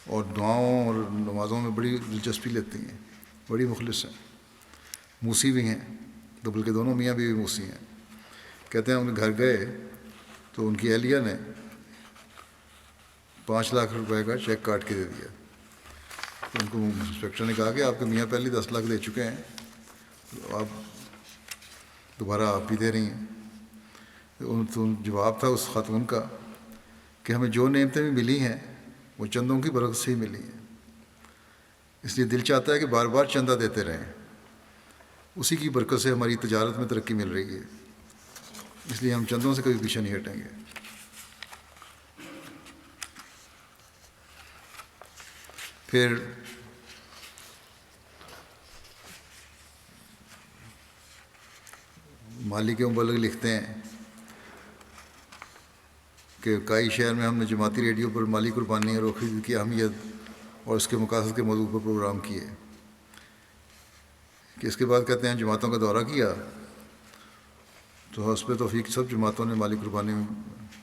Speaker 1: اور دعاؤں اور نمازوں میں بڑی دلچسپی لیتی ہیں، بڑی مخلص ہیں، موسی بھی ہیں، تو بلکہ دونوں میاں بیوی موسی ہیں۔ کہتے ہیں ان کے گھر گئے تو ان کی اہلیہ نے 5 لاکھ روپے کا چیک کاٹ کے دے دیا۔ تو ان کو انسپیکٹر نے کہا کہ آپ کے میاں پہلے 10 لاکھ دے چکے ہیں، تو آپ دوبارہ آپ بھی دے رہی ہیں۔ تو جواب تھا اس خاتون کا کہ ہمیں جو نعمتیں بھی ملی ہیں وہ چندوں کی برکت سے ہی ملی ہیں، اس لیے دل چاہتا ہے کہ بار بار چندہ دیتے رہیں، اسی کی برکت سے ہماری تجارت میں ترقی مل رہی ہے، اس لیے ہم چندوں سے کبھی پیچھے نہیں ہٹیں گے۔ پھر مالی کے مبلغ لکھتے ہیں کہ کئی شہر میں ہم نے جماعتی ریڈیو پر مالی قربانی اور وقف عید کی اہمیت اور اس کے مقاصد کے موضوع پر پروگرام کیے، کہ اس کے بعد کہتے ہیں جماعتوں کا دورہ کیا تو حسب توفیق سب جماعتوں نے مالی قربانی میں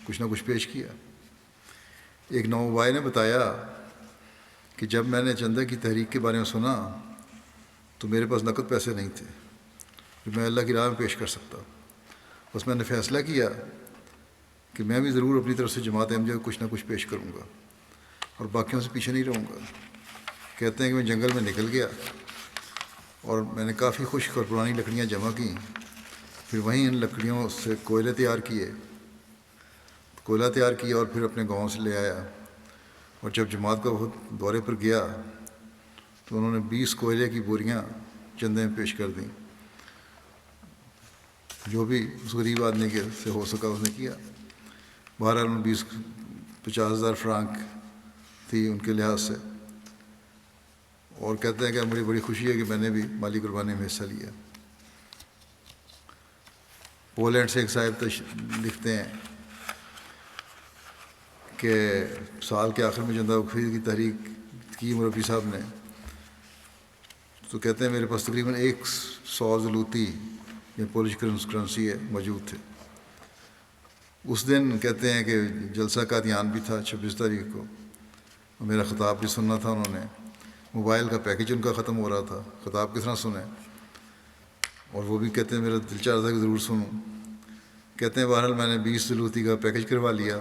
Speaker 1: کچھ نہ کچھ پیش کیا۔ ایک نومبائی نے بتایا کہ جب میں نے چندہ کی تحریک کے بارے میں سنا تو میرے پاس نقد پیسے نہیں تھے جو میں اللہ کی راہ میں پیش کر سکتا، بس میں نے فیصلہ کیا کہ میں بھی ضرور اپنی طرف سے جماعت احمدیہ کو کچھ نہ کچھ پیش کروں گا اور باقیوں سے پیچھے نہیں رہوں گا۔ کہتے ہیں کہ میں جنگل میں نکل گیا اور میں نے کافی خشک اور پرانی لکڑیاں جمع کیں، پھر وہیں ان لکڑیوں سے کوئلہ تیار کیا اور پھر اپنے گاؤں سے لے آیا، اور جب جماعت کا وفد دورے پر گیا تو انہوں نے 20 کوئلے کی بوریاں چندے میں پیش کر دیں، جو بھی اس غریب آدمی کے سے ہو سکا اس نے کیا۔ بہرحال 50,000 فرانک تھی ان کے لحاظ سے، اور کہتے ہیں کہ مجھے بڑی خوشی ہے کہ میں نے بھی مالی قربانی میں حصہ لیا۔ پولینڈ سے ایک صاحب لکھتے ہیں کہ سال کے آخر میں چندہ وقفے کی تحریک کی مربی صاحب نے، تو کہتے ہیں میرے پاس تقریباً 100 زلوتی یا پولش کرنسی ہے موجود تھے۔ اس دن کہتے ہیں کہ جلسہ قادیان بھی تھا 26 تاریخ کو، اور میرا خطاب بھی سننا تھا انہوں نے۔ موبائل کا پیکیج ان کا ختم ہو رہا تھا، خطاب کس طرح سنیں، اور وہ بھی کہتے ہیں میرا دل چاہ رہا تھا کہ ضرور سنوں۔ کہتے ہیں بہرحال میں نے 20 زلوتی کا پیکیج کروا لیا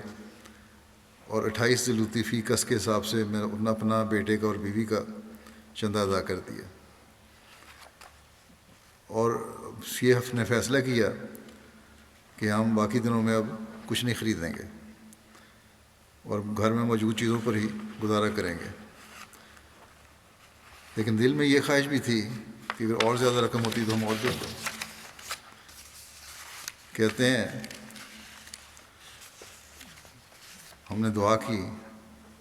Speaker 1: اور 28 زلوتی فی کس کے حساب سے میں اپنا بیٹے کا اور بیوی کا چندہ ادا کر دیا، اور یہ نے فیصلہ کیا کہ ہم باقی دنوں میں اب کچھ نہیں خریدیں گے اور گھر میں موجود چیزوں پر ہی گزارا کریں گے۔ لیکن دل میں یہ خواہش بھی تھی کہ اگر اور زیادہ رقم ہوتی تو ہم اور دیتے۔ کہتے ہیں ہم نے دعا کی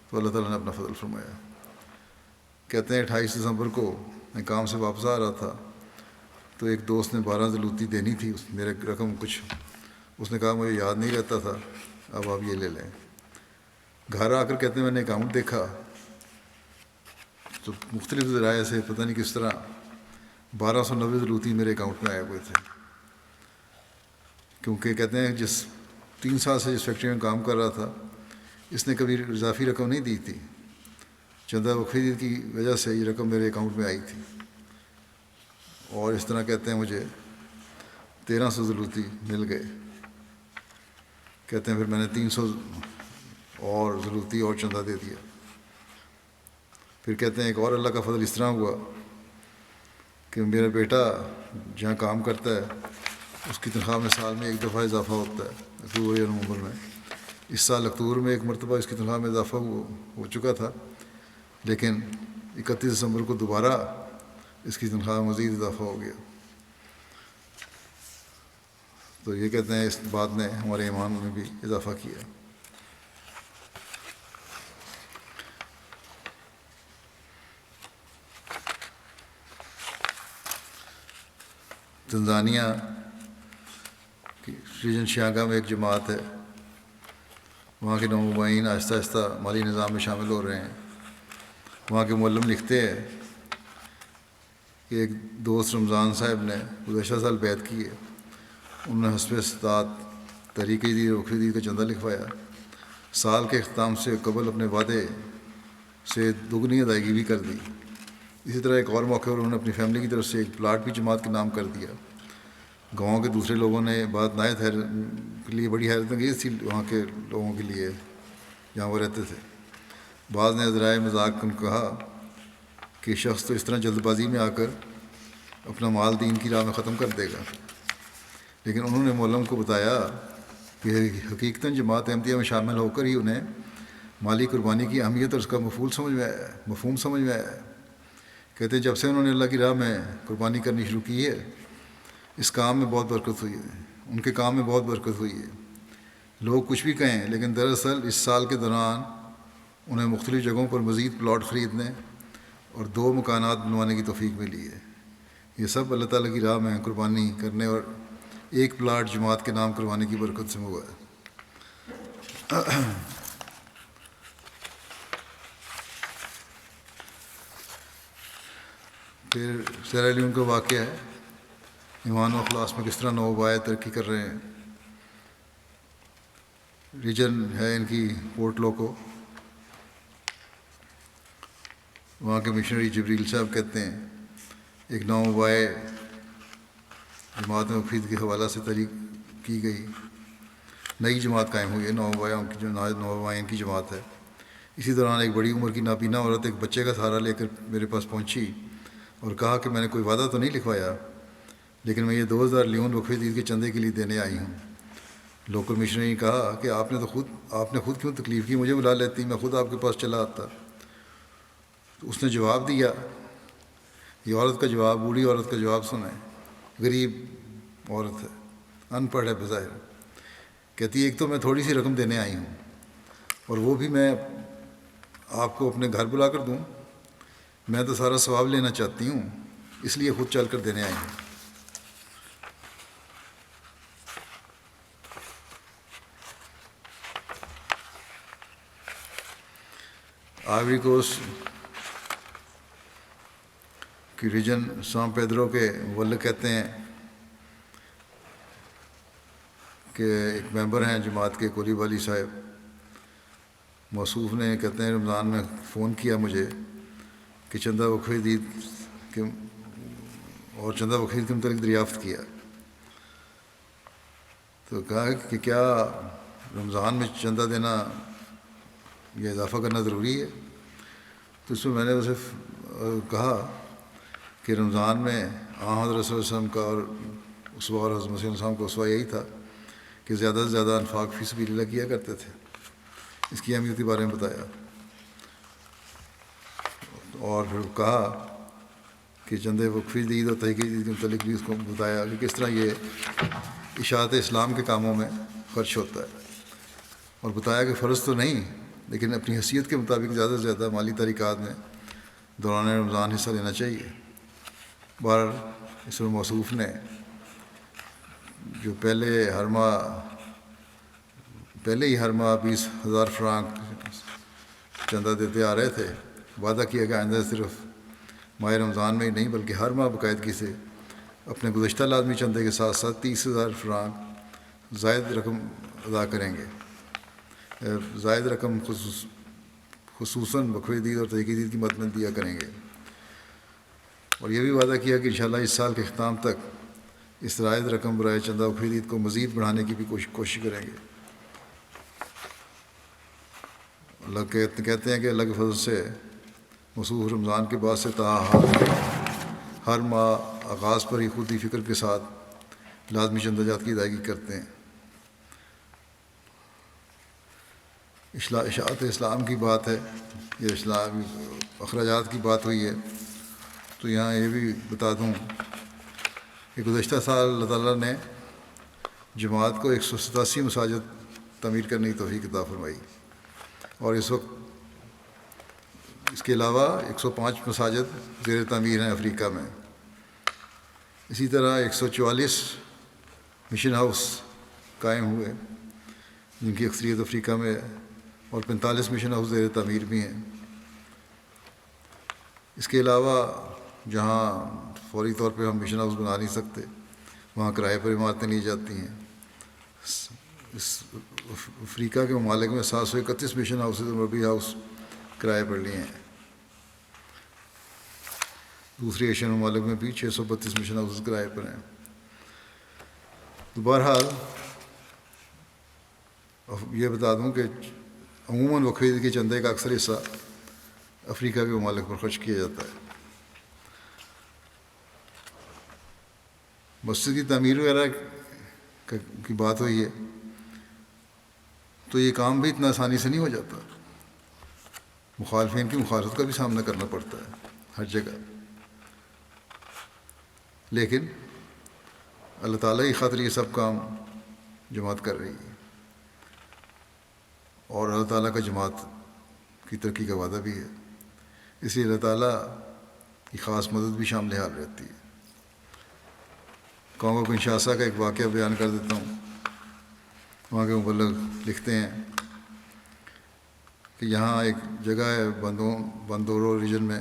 Speaker 1: تو اللہ تعالیٰ نے اپنا فضل فرمایا۔ کہتے ہیں 28 دسمبر کو میں کام سے واپس آ رہا تھا تو ایک دوست نے 12 زلوتی دینی تھی، میرے رقم کچھ، اس نے کہا مجھے یاد نہیں رہتا تھا، اب آپ یہ لے لیں۔ گھر آ کر کہتے ہیں میں نے اکاؤنٹ دیکھا تو مختلف ذرائع سے پتہ نہیں کس طرح 1290 زلوتی میرے اکاؤنٹ میں آئے ہوئے تھے، کیونکہ کہتے ہیں جس 3 سال سے جس فیکٹری میں کام کر رہا تھا اس نے کبھی اضافی رقم نہیں دی تھی، چندہ وقفے کی وجہ سے یہ رقم میرے اکاؤنٹ میں آئی تھی، اور اس طرح کہتے ہیں مجھے 1300 زلوتی مل گئے۔ کہتے ہیں پھر میں نے 300 اور زلوتی اور چندہ دے دیا۔ پھر کہتے ہیں ایک اور اللہ کا فضل اس طرح ہوا کہ میرا بیٹا جہاں کام کرتا ہے اس کی تنخواہ میں سال میں ایک دفعہ اضافہ ہوتا ہے، اکتوبر یا نومبر میں۔ اس سال اکتوبر میں ایک مرتبہ اس کی تنخواہ میں اضافہ ہو چکا تھا، لیکن 31 دسمبر کو دوبارہ اس کی تنخواہ میں مزید اضافہ ہو گیا۔ تو یہ کہتے ہیں اس بات نے ہمارے ایمان میں بھی اضافہ کیا۔ تنزانیہ کی ریجن شیاگا میں ایک جماعت ہے، وہاں کے نومبئین آہستہ آہستہ مالی نظام میں شامل ہو رہے ہیں۔ وہاں کے معلم لکھتے ہیں کہ ایک دوست رمضان صاحب نے گزشتہ سال بیعت کی ہے، انہوں نے حسب استطاعت تحریک جدید وقف جدید کا چندہ لکھوایا، سال کے اختتام سے قبل اپنے وعدے سے دگنی ادائیگی بھی کر دی۔ اسی طرح ایک اور موقع پر انہوں نے اپنی فیملی کی طرف سے ایک پلاٹ بھی جماعت کے نام کر دیا۔ گاؤں کے دوسرے لوگوں نے بات نہایت کے لیے بڑی حیرت انگیز تھی وہاں کے لوگوں کے لیے جہاں وہ رہتے تھے۔ بعض نے ذرائع مذاق کن کہا کہ شخص تو اس طرح جلد بازی میں آ کر اپنا مال دین کی راہ میں ختم کر دے گا، لیکن انہوں نے معلم کو بتایا کہ حقیقتاً جماعت احمدیہ میں شامل ہو کر ہی انہیں مالی قربانی کی اہمیت اور اس کا مفہوم سمجھ میں آیا ہے۔ کہتے ہیں جب سے انہوں نے اللہ کی راہ میں قربانی کرنی شروع کی ہے اس کام میں بہت برکت ہوئی ہے، ان کے کام میں بہت برکت ہوئی ہے۔ لوگ کچھ بھی کہیں لیکن دراصل اس سال کے دوران انہیں مختلف جگہوں پر مزید پلاٹ خریدنے اور 2 مکانات بنوانے کی توفیق ملی ہے۔ یہ سب اللہ تعالیٰ کی راہ میں قربانی کرنے اور ایک پلاٹ جماعت کے نام کروانے کی برکت سے ہوا ہے۔ پھر سیرا لیون کا واقعہ ہے، ایمان و اخلاص میں کس طرح نوآبائے ترقی کر رہے ہیں۔ ریجن ہے ان کی پورٹ لوکو، وہاں کے مشنری جبریل صاحب کہتے ہیں ایک نوآبائے جماعت میں وقفید کے حوالہ سے تحریک کی گئی، نئی جماعت قائم ہوئی ہے، نوآبائین کی جماعت ہے۔ اسی دوران ایک بڑی عمر کی نابینا عورت ایک بچے کا سہارا لے کر میرے پاس پہنچی اور کہا کہ میں نے کوئی وعدہ تو نہیں لکھوایا، لیکن میں یہ 2000 لیون وقف جدید کے چندے کے لیے دینے آئی ہوں۔ لوکل مشنری نے کہا کہ آپ نے خود کیوں تکلیف کی، مجھے بلا لیتی، میں خود آپ کے پاس چلا آتا۔ تو اس نے جواب دیا، یہ عورت کا جواب، بوڑھی عورت کا جواب سنیں، غریب عورت ہے، ان پڑھ ہے بظاہر، کہتی ہے ایک تو میں تھوڑی سی رقم دینے آئی ہوں اور وہ بھی میں آپ کو اپنے گھر بلا کر دوں، میں تو سارا ثواب لینا چاہتی ہوں، اس لیے خود چل کر دینے آئی ہوں۔ آئیوری کوسٹ کی ریجن سان پیدرو کے مولک کہتے ہیں کہ ایک ممبر ہیں جماعت کے کولی والی صاحب موصوف نے کہتے ہیں رمضان میں فون کیا مجھے کہ چندہ وقفِ دید کے اور چندہ وقفِ دید کے متعلق دریافت کیا، تو کہا کہ کیا رمضان میں چندہ دینا یا اضافہ کرنا ضروری ہے؟ تو اس میں میں نے اسے کہا کہ رمضان میں حضرت صلی اللہ علیہ وسلم کا اور اسوہ اور حضرت مسیح علیہ السلام کا اسوہ یہی تھا کہ زیادہ سے زیادہ انفاق فی سبیل اللہ کیا کرتے تھے، اس کی اہمیت کے بارے میں بتایا، اور پھر کہا کہ چندے وقفی دید اور تحقیقی دید کے متعلق بھی اس کو بتایا کہ کس طرح یہ اشاعت اسلام کے کاموں میں خرچ ہوتا ہے، اور بتایا کہ فرض تو نہیں لیکن اپنی حیثیت کے مطابق زیادہ سے زیادہ مالی تحریکات میں دوران رمضان حصہ لینا چاہیے۔ بہر اس میں موصوف نے جو پہلے ہی ہر ماہ 20,000 فرانک چندہ دیتے آ رہے تھے، وعدہ کیا کہ آئندہ صرف ماہ رمضان میں ہی نہیں بلکہ ہر ماہ باقاعدگی سے اپنے گزشتہ لازمی چندے کے ساتھ ساتھ 30,000 فرانک زائد رقم ادا کریں گے، زائد رقم خصوصاً وقفِ دید اور تحقیقی دید کی مد میں دیا کریں گے، اور یہ بھی وعدہ کیا کہ انشاءاللہ اس سال کے اختتام تک اس زائد رقم برائے چندہ وقفِ دید کو مزید بڑھانے کی بھی کوشش کریں گے۔ اللہ کہتے ہیں کہ اللہ کے فضل سے مصروف رمضان کے بعد سے ہر ماہ آغاز پر ہی خود ہی فکر کے ساتھ لازمی چندہ جات کی ادائیگی کرتے ہیں۔ اشاعت اسلام کی بات ہے یا اسلامی اخراجات کی بات ہوئی ہے، تو یہاں یہ بھی بتا دوں کہ گزشتہ سال اللہ تعالیٰ نے جماعت کو 187 مساجد تعمیر کرنے کی توفیق عطا فرمائی، اور اس وقت اس کے علاوہ 105 مساجد زیر تعمیر ہیں افریقہ میں۔ اسی طرح 144 مشن ہاؤس قائم ہوئے جن کی اکثریت افریقہ میں ہے، اور 45 مشن ہاؤس زیر تعمیر بھی ہیں۔ اس کے علاوہ جہاں فوری طور پہ ہم مشن ہاؤس بنا نہیں سکتے وہاں کرائے پر عمارتیں لی جاتی ہیں۔ اس افریقہ کے ممالک میں 731 مشن ہاؤسز اور مربی ہاؤس کرائے پر لیے ہیں، دوسری ایشین ممالک میں بھی 632 مشن ہاؤسز کرائے پر ہیں۔ تو بہرحال یہ بتا دوں کہ عموماً وقفِ دید کے چندے کا اکثر حصہ افریقہ کے ممالک پر خرچ کیا جاتا ہے۔ مسجد کی تعمیر وغیرہ کی بات ہوئی ہے، تو یہ کام بھی اتنا آسانی سے نہیں ہو جاتا، مخالفین کی مخالفت کا بھی سامنا کرنا پڑتا ہے ہر جگہ، لیکن اللہ تعالیٰ کی خاطر یہ سب کام جماعت کر رہی ہے، اور اللہ تعالیٰ کا جماعت کی ترقی کا وعدہ بھی ہے، اس لیے اللہ تعالیٰ کی خاص مدد بھی شامل حال رہتی ہے۔ کانگو کنشاسا کا ایک واقعہ بیان کر دیتا ہوں۔ وہاں کے مبلغ لکھتے ہیں کہ یہاں ایک جگہ ہے بندورو ریجن میں،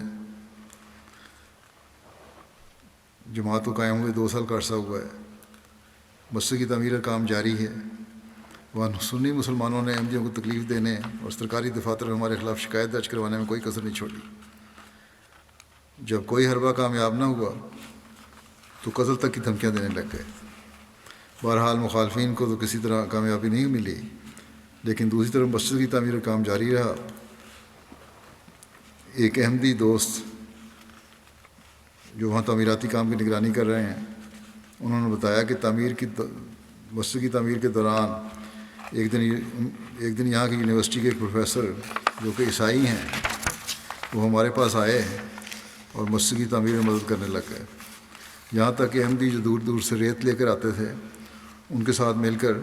Speaker 1: جماعت کو قائم ہوئے 2 سال کا عرصہ ہوا ہے، مسجد کی تعمیر کا کام جاری ہے، وہاں سنی مسلمانوں نے احمدیوں کو تکلیف دینے اور سرکاری دفاتر میں ہمارے خلاف شکایت درج کروانے میں کوئی کسر نہیں چھوڑی۔ جب کوئی حربہ کامیاب نہ ہوا تو قتل تک کی دھمکیاں دینے لگ گئے۔ بہرحال مخالفین کو تو کسی طرح کامیابی نہیں ملی، لیکن دوسری طرف مسجد کی تعمیر کا کام جاری رہا۔ ایک احمدی دوست جو وہاں تعمیراتی کام کی نگرانی کر رہے ہیں، انہوں نے بتایا کہ مسجد کی تعمیر کے دوران ایک دن یہاں کی یونیورسٹی کے ایک پروفیسر جو کہ عیسائی ہیں وہ ہمارے پاس آئے اور مسجد کی تعمیر میں مدد کرنے لگ گئے، یہاں تک کہ احمدی جو دور دور سے ریت لے کر آتے تھے ان کے ساتھ مل کر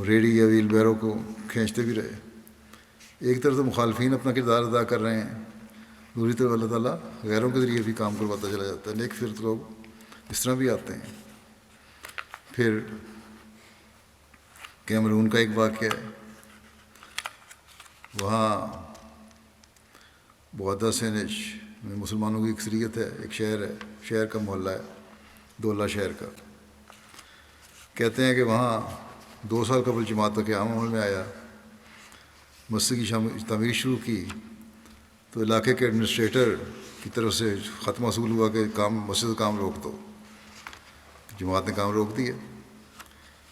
Speaker 1: ریڈی یا ویل بیرو کو کھینچتے بھی رہے۔ ایک طرف تو مخالفین اپنا کردار ادا کر رہے ہیں، دوسری طرف اللہ تعالیٰ غیروں کے ذریعے بھی کام کرواتا چلا جاتا ہے۔ نیک فرت لوگ اس طرح بھی آتے ہیں۔ پھر کیمرون کا ایک واقعہ ہے، وہاں بغداد سینج میں مسلمانوں کی اکثریت ہے، ایک شہر ہے، شہر کا محلہ ہے دولہ شہر کا. کہتے ہیں کہ وہاں 2 سال قبل جماعت کا قیام عمل میں آیا، مسجد کی تعمیر شروع کی، تو علاقے کے ایڈمنسٹریٹر کی طرف سے خط موصول ہوا کہ مسجد کا کام روک دو. جماعت نے کام روک دیا.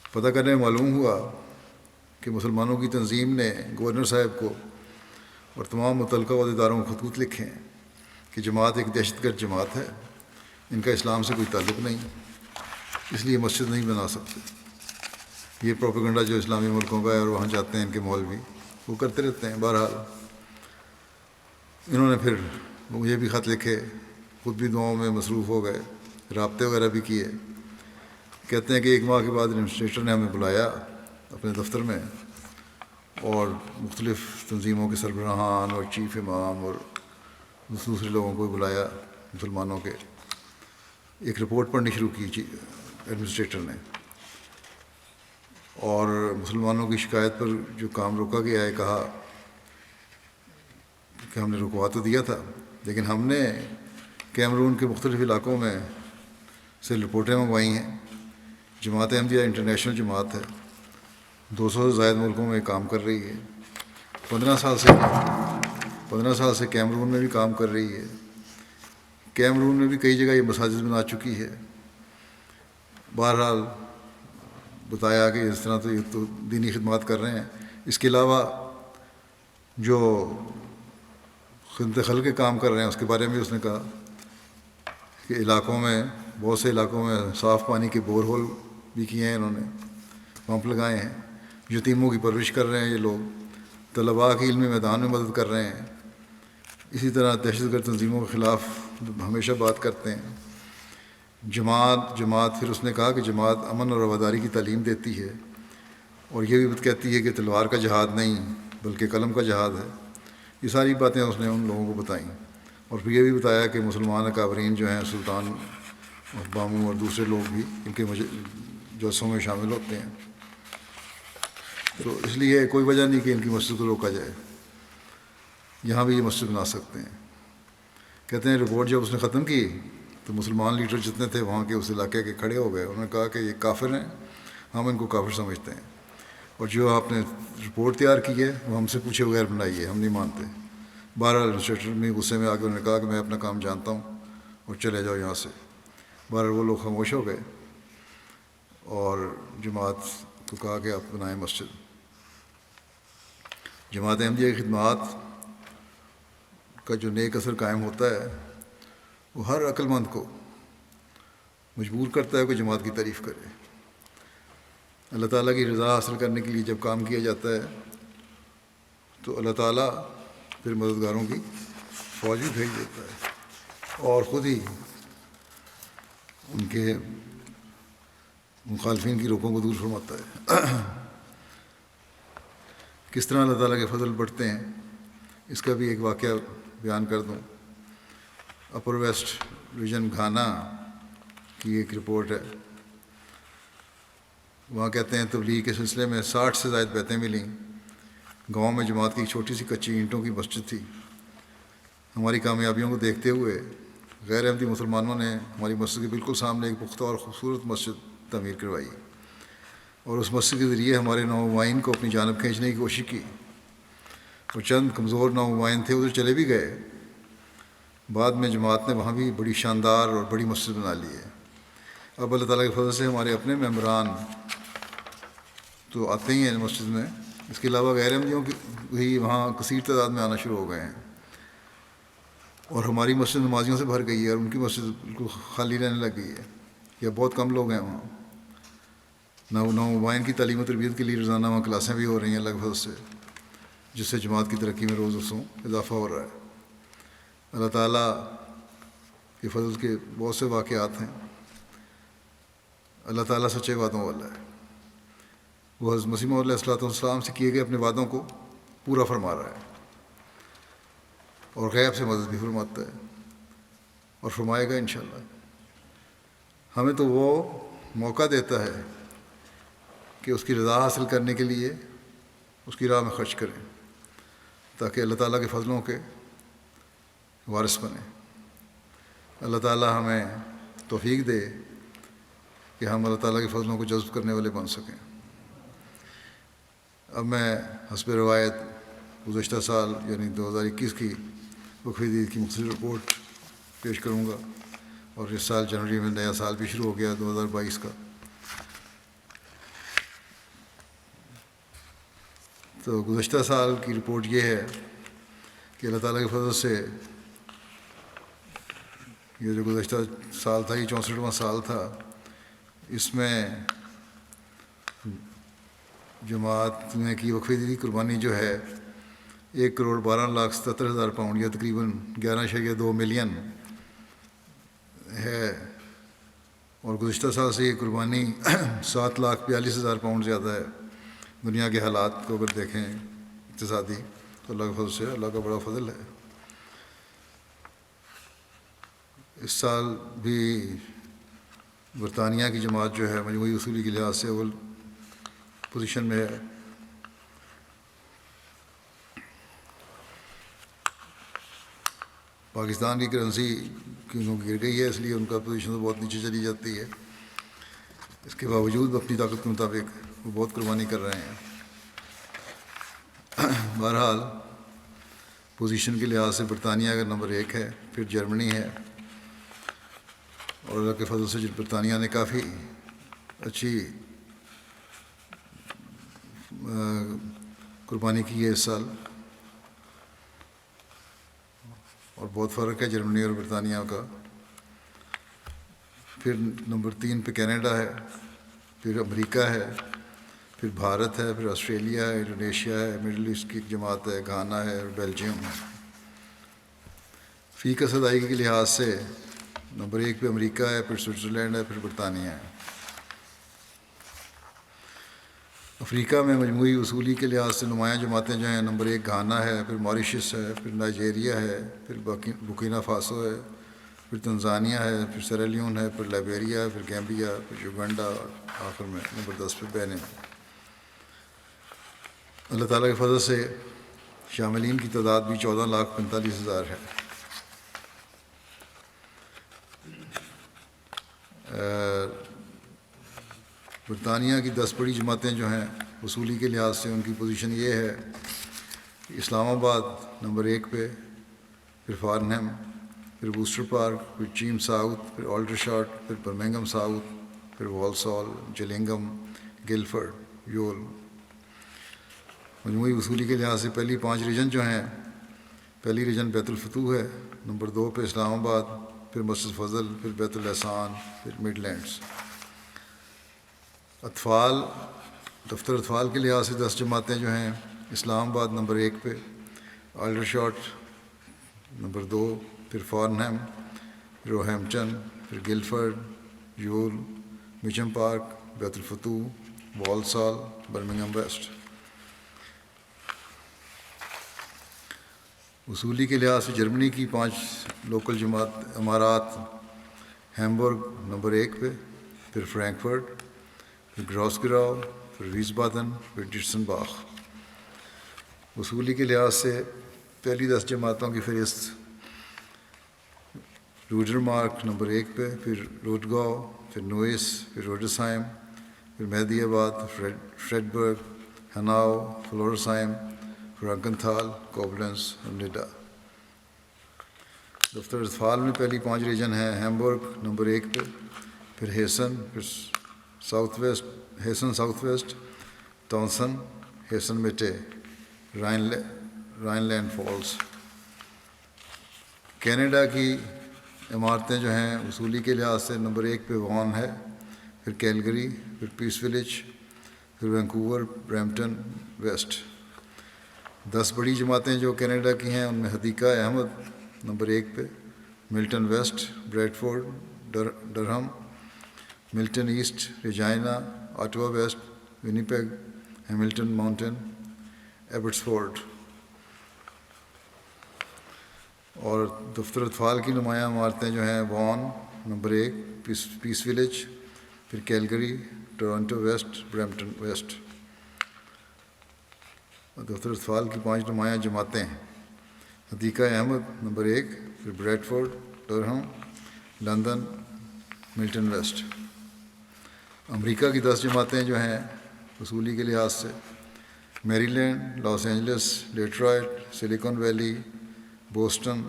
Speaker 1: پتہ کرنے میں معلوم ہوا کہ مسلمانوں کی تنظیم نے گورنر صاحب کو اور تمام متعلقہ عہدیداروں کو خطوط لکھے ہیں کہ جماعت ایک دہشت گرد جماعت ہے، ان کا اسلام سے کوئی تعلق نہیں، اس لیے مسجد نہیں بنا سکتے. یہ پروپیگنڈا جو اسلامی ملکوں کا ہے اور وہاں جاتے ہیں ان کے مولوی وہ کرتے رہتے ہیں. بہرحال انہوں نے پھر مجھے بھی خط لکھے، خود بھی دعاؤں میں مصروف ہو گئے، رابطے وغیرہ بھی کیے. کہتے ہیں کہ 1 ماہ کے بعد ایڈمنسٹریٹر نے ہمیں بلایا اپنے دفتر میں اور مختلف تنظیموں کے سربراہان اور چیف امام اور دوسرے لوگوں کو بلایا مسلمانوں کے. ایک رپورٹ پڑھنی شروع کی ایڈمنسٹریٹر نے، اور مسلمانوں کی شکایت پر جو کام روکا گیا ہے کہا کہ ہم نے رکوا تو دیا تھا، لیکن ہم نے کیمرون کے مختلف علاقوں میں سے رپورٹیں منگوائی ہیں. جماعت احمدیہ انٹرنیشنل جماعت ہے، 200 سے زائد ملکوں میں کام کر رہی ہے. 15 سال سے کیمرون میں بھی کام کر رہی ہے. کیمرون میں بھی کئی جگہ یہ مساجد بنا چکی ہے. بہرحال بتایا کہ اس طرح تو یہ تو دینی خدمات کر رہے ہیں. اس کے علاوہ جو خدمت خلق کے کام کر رہے ہیں اس کے بارے میں اس نے کہا کہ علاقوں میں بہت سے علاقوں میں صاف پانی کے بور ہول بھی کیے ہیں، انہوں نے پمپ لگائے ہیں. یتیموں کی پرورش کر رہے ہیں یہ لوگ، طلباء کی علمی میدان میں مدد کر رہے ہیں. اسی طرح دہشت گرد تنظیموں کے خلاف ہمیشہ بات کرتے ہیں. جماعت پھر اس نے کہا کہ جماعت امن اور رواداری کی تعلیم دیتی ہے، اور یہ بھی کہتی ہے کہ تلوار کا جہاد نہیں بلکہ قلم کا جہاد ہے. یہ ساری باتیں اس نے ان لوگوں کو بتائیں، اور پھر یہ بھی بتایا کہ مسلمان اکابرین جو ہیں سلطان بامو اور دوسرے لوگ بھی ان کے جلسوں میں شامل ہوتے ہیں. تو اس لیے کوئی وجہ نہیں کہ ان کی مسجد کو روکا جائے، یہاں بھی یہ مسجد بنا سکتے ہیں. کہتے ہیں رپورٹ جب اس نے ختم کی تو مسلمان لیڈر جتنے تھے وہاں کے اس علاقے کے کھڑے ہو گئے. انہوں نے کہا کہ یہ کافر ہیں، ہم ان کو کافر سمجھتے ہیں، اور جو آپ نے رپورٹ تیار کی ہے وہ ہم سے پوچھے بغیر بنائی ہے، ہم نہیں مانتے. بہرحال ایڈمنسٹریٹر میں غصے میں آ کے انہوں نے کہا کہ میں اپنا کام جانتا ہوں اور چلے جاؤ یہاں سے. بہرحال وہ لوگ خاموش ہو گئے اور جماعت کو کہا کہ آپ بنائیں مسجد. جماعت احمدیہ کی خدمات کا جو نیک اثر قائم ہوتا ہے وہ ہر عقل مند کو مجبور کرتا ہے کہ جماعت کی تعریف کرے. اللہ تعالیٰ کی رضا حاصل کرنے کے لیے جب کام کیا جاتا ہے تو اللہ تعالیٰ پھر مددگاروں کی فوج بھی بھیج دیتا ہے اور خود ہی ان کے مخالفین کی روکوں کو دور فرماتا ہے. کس طرح اللہ تعالیٰ کے فضل بڑھتے ہیں اس کا بھی ایک واقعہ بیان کر دوں. اپر ویسٹ ریجن گھانا کی ایک رپورٹ ہے. وہاں کہتے ہیں تبلیغ کے سلسلے میں 60 سے زائد بیتیں ملیں. گاؤں میں جماعت کی ایک چھوٹی سی کچی اینٹوں کی مسجد تھی. ہماری کامیابیوں کو دیکھتے ہوئے غیر احمدی مسلمانوں نے ہماری مسجد کے بالکل سامنے ایک پختہ اور خوبصورت مسجد تعمیر کروائی، اور اس مسجد کے ذریعے ہمارے نومائن کو اپنی جانب کھینچنے کی کوشش کی. وہ چند کمزور نومائن تھے، ادھر چلے بھی گئے. بعد میں جماعت نے وہاں بھی بڑی شاندار اور بڑی مسجد بنا لی ہے. اب اللہ تعالیٰ کے فضل سے ہمارے اپنے ممبران تو آتے ہی ہیں مسجد میں، اس کے علاوہ غیر احمدیوں کی بھی وہاں کثیر تعداد میں آنا شروع ہو گئے ہیں، اور ہماری مسجد نمازیوں سے بھر گئی ہے اور ان کی مسجد بالکل خالی رہنے لگ گئی ہے، یا بہت کم لوگ ہیں وہاں. نومائن کی تعلیم و تربیت کے لیے روزانہ وہاں کلاسیں بھی ہو رہی ہیں اللہ کے فضل سے، جس سے جماعت کی ترقی میں روز روز اضافہ ہو رہا ہے. اللہ تعالیٰ کے فضل کے بہت سے واقعات ہیں. اللہ تعالیٰ سچے وعدوں والا ہے. وہ حضرت مسیح موعود علیہ السلام سے کیے گئے اپنے وعدوں کو پورا فرما رہا ہے، اور غیب سے مدد بھی فرماتا ہے اور فرمائے گا انشاءاللہ. ہمیں تو وہ موقع دیتا ہے کہ اس کی رضا حاصل کرنے کے لیے اس کی راہ میں خرچ کریں، تاکہ اللہ تعالیٰ کے فضلوں کے وارث بنیں۔ اللہ تعالیٰ ہمیں توفیق دے کہ ہم اللہ تعالیٰ کے فضلوں کو جذب کرنے والے بن سکیں۔ اب میں حسب روایت گزشتہ سال یعنی 2021 کی وقف عید کی مختصر رپورٹ پیش کروں گا، اور اس سال جنوری میں نیا سال بھی شروع ہو گیا 2022 کا۔ تو گزشتہ سال کی رپورٹ یہ ہے کہ اللہ تعالیٰ کے فضل سے یہ جو گزشتہ سال تھا، یہ 64واں سال تھا، اس میں جماعت نے کی وقف عید کی قربانی جو ہے 1,12,77,000 پاؤنڈ یا تقریباً 11.2 ملین ہے، اور گزشتہ سال سے یہ قربانی 7,42,000 پاؤنڈ زیادہ ہے۔ دنیا کے حالات کو اگر دیکھیں اقتصادی، تو اللہ کے فضل سے اللہ کا بڑا فضل ہے۔ اس سال بھی برطانیہ کی جماعت جو ہے مجموعی وصولی کے لحاظ سے اول پوزیشن میں ہے۔ پاکستان کی کرنسی کیونکہ گر گئی ہے، اس لیے ان کا پوزیشن تو بہت نیچے چلی جاتی ہے۔ اس کے باوجود اپنی طاقت کے مطابق وہ بہت قربانی کر رہے ہیں۔ بہرحال پوزیشن کے لحاظ سے برطانیہ کا نمبر 1 ہے، پھر جرمنی ہے، اور اللہ کے فضل سے برطانیہ نے کافی اچھی قربانی کی ہے اس سال، اور بہت فرق ہے جرمنی اور برطانیہ کا۔ پھر نمبر 3 پہ کینیڈا ہے، پھر امریکہ ہے، پھر بھارت ہے، پھر آسٹریلیا ہے، انڈونیشیا ہے، مڈل ایسٹ کی ایک جماعت ہے، گھانا ہے، اور بیلجیم ہے۔ فی کسد ادائیگی کے لحاظ سے نمبر 1 پہ امریکہ ہے، پھر سوئٹزرلینڈ ہے، پھر برطانیہ ہے۔ افریقہ میں مجموعی وصولی کے لحاظ سے نمایاں جماعتیں جو ہیں، نمبر 1 گھانا ہے، پھر ماریشس ہے، پھر نائجیریا ہے، پھر بورکینا فاسو ہے، پھر تنزانیہ ہے، پھر سیرالیون ہے، پھر لائبیریا ہے، پھر گیمبیا، پھر یوگنڈا، اور آخر میں نمبر 10 پہ بینن۔ اللہ تعالیٰ کے فضل سے شاملین کی تعداد بھی 14,45,000 ہے۔ برطانیہ کی 10 بڑی جماعتیں جو ہیں وصولی کے لحاظ سے، ان کی پوزیشن یہ ہے کہ اسلام آباد نمبر 1 پہ، پھر فارنہم، پھر بوسٹر پارک، پھر چیم ساؤتھ، پھر آلڈرشاٹ، پھر برمنگھم ساؤتھ، پھر والسال، جلنگھم، گلفرڈ، یول۔ مجموعی وصولی کے لحاظ سے پہلی 5 ریجن جو ہیں، پہلی ریجن بیت الفتوح ہے، نمبر 2 پہ اسلام آباد، پھر مسجد فضل، پھر بیت الاحسان، پھر مڈ لینڈز۔ اطفال، دفتر اطفال کے لحاظ سے 10 جماعتیں جو ہیں، اسلام آباد نمبر 1 پہ، آلڈرشاٹ نمبر 2، پھر فارنہم، پھر روہیمپٹن، پھر گلفرڈ، یول، میچم پارک، بیت الفتوح، والسال، برمنگھم ویسٹ۔ وصولی کے لحاظ سے جرمنی کی 5 لوکل جماعت امارات، ہیمبرگ نمبر 1 پہ، پھر فرینکفرٹ، پھر گراسگراؤ، پھر ویسبادن، پھر ڈٹسن باخ۔ وصولی کے لحاظ سے پہلی 10 جماعتوں کی فہرست: روڈر مارک نمبر 1 پہ، پھر روٹگاؤ، پھر نوئس، پھر روڈسہائم، پھر مہدی آباد، فریڈبرگ، ہناؤ، فلورسہائم، فرانکنتھال، کوبلنس اور نیڈا۔ دفتر اطفال میں پہلی 5 ریجن ہیں: ہیمبرگ نمبر 1 پہ، پھر ہیسن، پھر south west, Taunus, Hessen Mitte, Rhineland Pfalz. Canada کی عمارتیں جو ہیں وصولی کے لحاظ سے نمبر 1 پہ وان ہے، پھر کیلگری، پھر پیس ولیج، پھر وینکوور، برمپٹن ویسٹ۔ 10 بڑی جماعتیں جو کینیڈا کی ہیں، ان میں حدیقہ احمد نمبر 1 پہ، Milton West, Bradford, Durham, Milton East, Regina, Ottawa West, Winnipeg, Hamilton Mountain, Abbotsford. اور دفتر اطفال کی نمایاں عمارتیں جو ہیں وان نمبر 1، پیس ولیج، پھر Calgary, Toronto West, Brampton West. دفتر اطفال کی 5 نمایاں جماعتیں: حدیقہ احمد نمبر 1، پھر Bradford, Durham, London, Milton West. امریکہ کی 10 جماعتیں جو ہیں وصولی کے لحاظ سے: Maryland, Los Angeles, Detroit, Silicon Valley, Boston,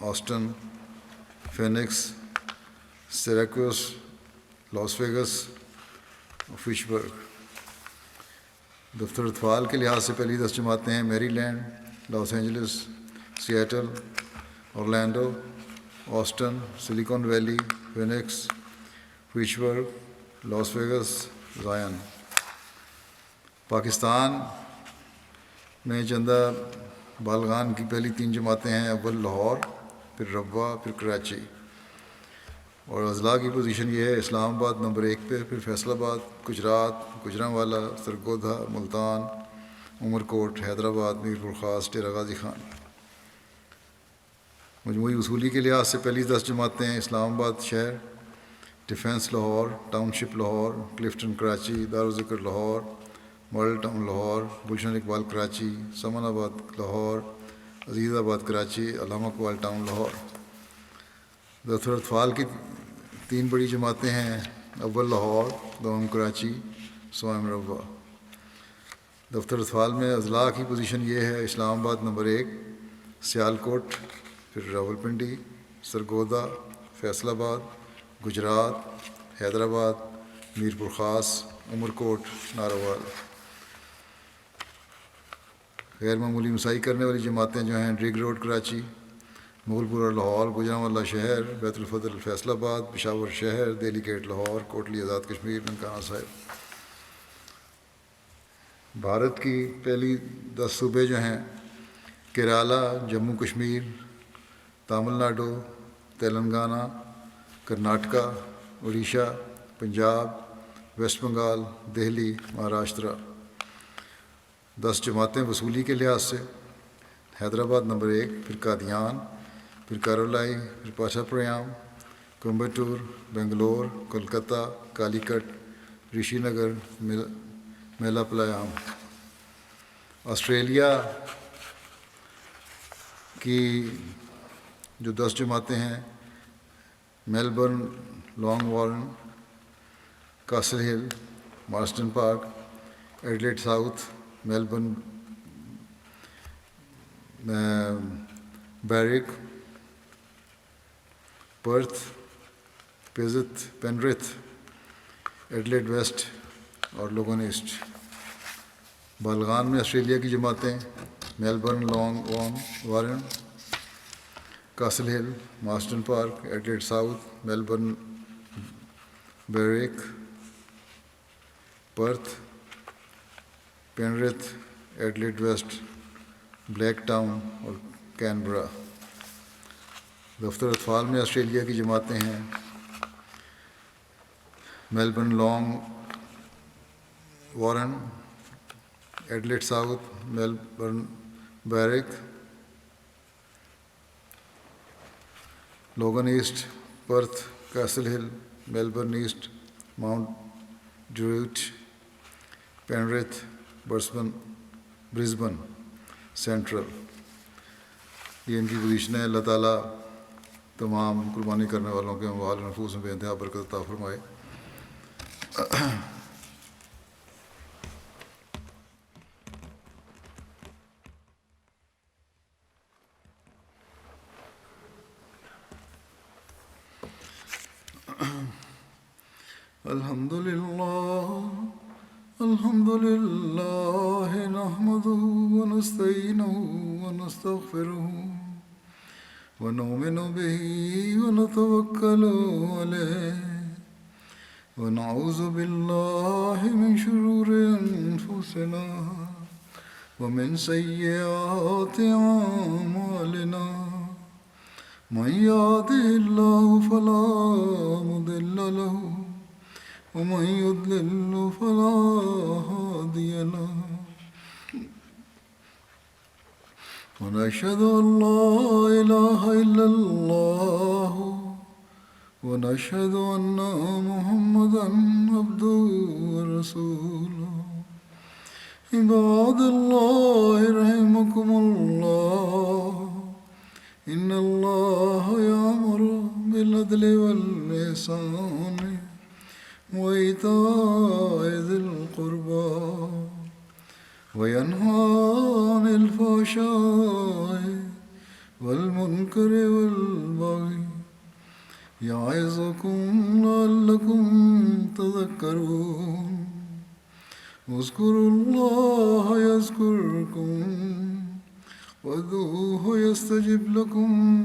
Speaker 1: Austin, Phoenix, Syracuse, Las Vegas اور فشبرگ۔ دفتر اطفال کے لحاظ سے پہلی 10 جماعتیں ہیں: Maryland, Los Angeles, Seattle, Orlando, Austin, Silicon Valley, Phoenix, Fitchburg, Las Vegas, Zion. Pakistan میں چندہ بالغان کی پہلی 3 جماعتیں ہیں: اول لاہور، پھر ربوہ، پھر کراچی۔ اور اضلاع کی پوزیشن یہ ہے: اسلام آباد نمبر 1 پہ، پھر فیصل آباد، گجرات، گوجرانوالا، سرگودھا، ملتان، عمر کوٹ، حیدرآباد، میرپور خاص، ڈیرہ غازی خان۔ مجموعی وصولی کے لحاظ سے پہلی 10 جماعتیں ہیں: اسلام آباد شہر، Defence Lahore, Township Lahore, Clifton Karachi, Darul Zikr Lahore, Model Town Lahore, Gulshan Iqbal Karachi, Samanabad Lahore, عزیز آباد کراچی، علامہ اقبال ٹاؤن لاہور۔ دفتر اطفال کی 3 بڑی جماعتیں ہیں: اول لاہور، دوم کراچی، سوائم ربوہ۔ دفتر اطفال میں اضلاع کی پوزیشن یہ ہے: اسلام آباد نمبر 1، سیالکوٹ، پھر راولپنڈی، سرگودھا، فیصل آباد، گجرات، حیدرآباد، میرپور خاص، عمر کوٹ، ناروال۔ غیر معمولی مساعی کرنے والی جماعتیں جو ہیں: ڈرگ روڈ کراچی، مغل پورہ لاہور، گوجرانوالا شہر، بیت الفضل فیصل آباد، پشاور شہر، دہلی گیٹ لاہور، کوٹلی آزاد کشمیر، ننکانہ صاحب۔ بھارت کی پہلی 10 صوبے جو ہیں: کیرالہ، جموں کشمیر، تامل ناڈو، تلنگانہ، کرناٹکا، اڑیسہ، پنجاب، ویسٹ بنگال، دہلی، مہاراشٹرا۔ 10 جماعتیں وصولی کے لحاظ سے: حیدرآباد نمبر 1، پھر قادیان، پھر کارولائی، پھر Pathapiriyam, Coimbatore, Bangalore, Kolkata, Calicut, Rishi Nagar, Melapalayam. Australia کی جو 10 جماعتیں ہیں: Melbourne, Langwarrin, Castle Hill, Marsden Park, Adelaide South, Melbourne, Berwick, Perth, Penrith, Adelaide West اور لوگن ایسٹ۔ بالغان میں آسٹریلیا کی جماعتیں: Melbourne, Langwarrin, Castle Hill, Marsden Park, Adelaide South, Melbourne, Berwick, Perth, Penrith, Adelaide West, Blacktown اور کینبرا۔ دفتر اطفال میں آسٹریلیا کی جماعتیں ہیں: Melbourne, Langwarrin, Adelaide South, Melbourne, Berwick, Logan East, Perth, Castle Hill, Melbourne East, Mount Druitt, Penrith, Brisbane, Central. یہ ان کی پوزیشن ہے۔ اللہ تعالیٰ تمام قربانی کرنے والوں کے اموال و نفوس میں بے انتہا برکت عطا فرمائے۔ الحمد للہ نحمده ونستعینه ونستغفره ونؤمن به ونتوکل علیہ ونعوذ باللہ من شرور انفسنا ومن سیئات اعمالنا من يهده الله فلا مضل له ومن يضلل فلا هادي له ونشهد أن لا إله إلا الله ونشهد أن محمدا عبده ورسوله عباد الله رحمكم الله إن الله يأمر بالعدل والإحسان وإيتاء ذي القربى وينهى عن الفحشاء والمنكر والبغي يعظكم لعلكم تذكرون اذكروا الله يذكركم وادعوه يستجب لكم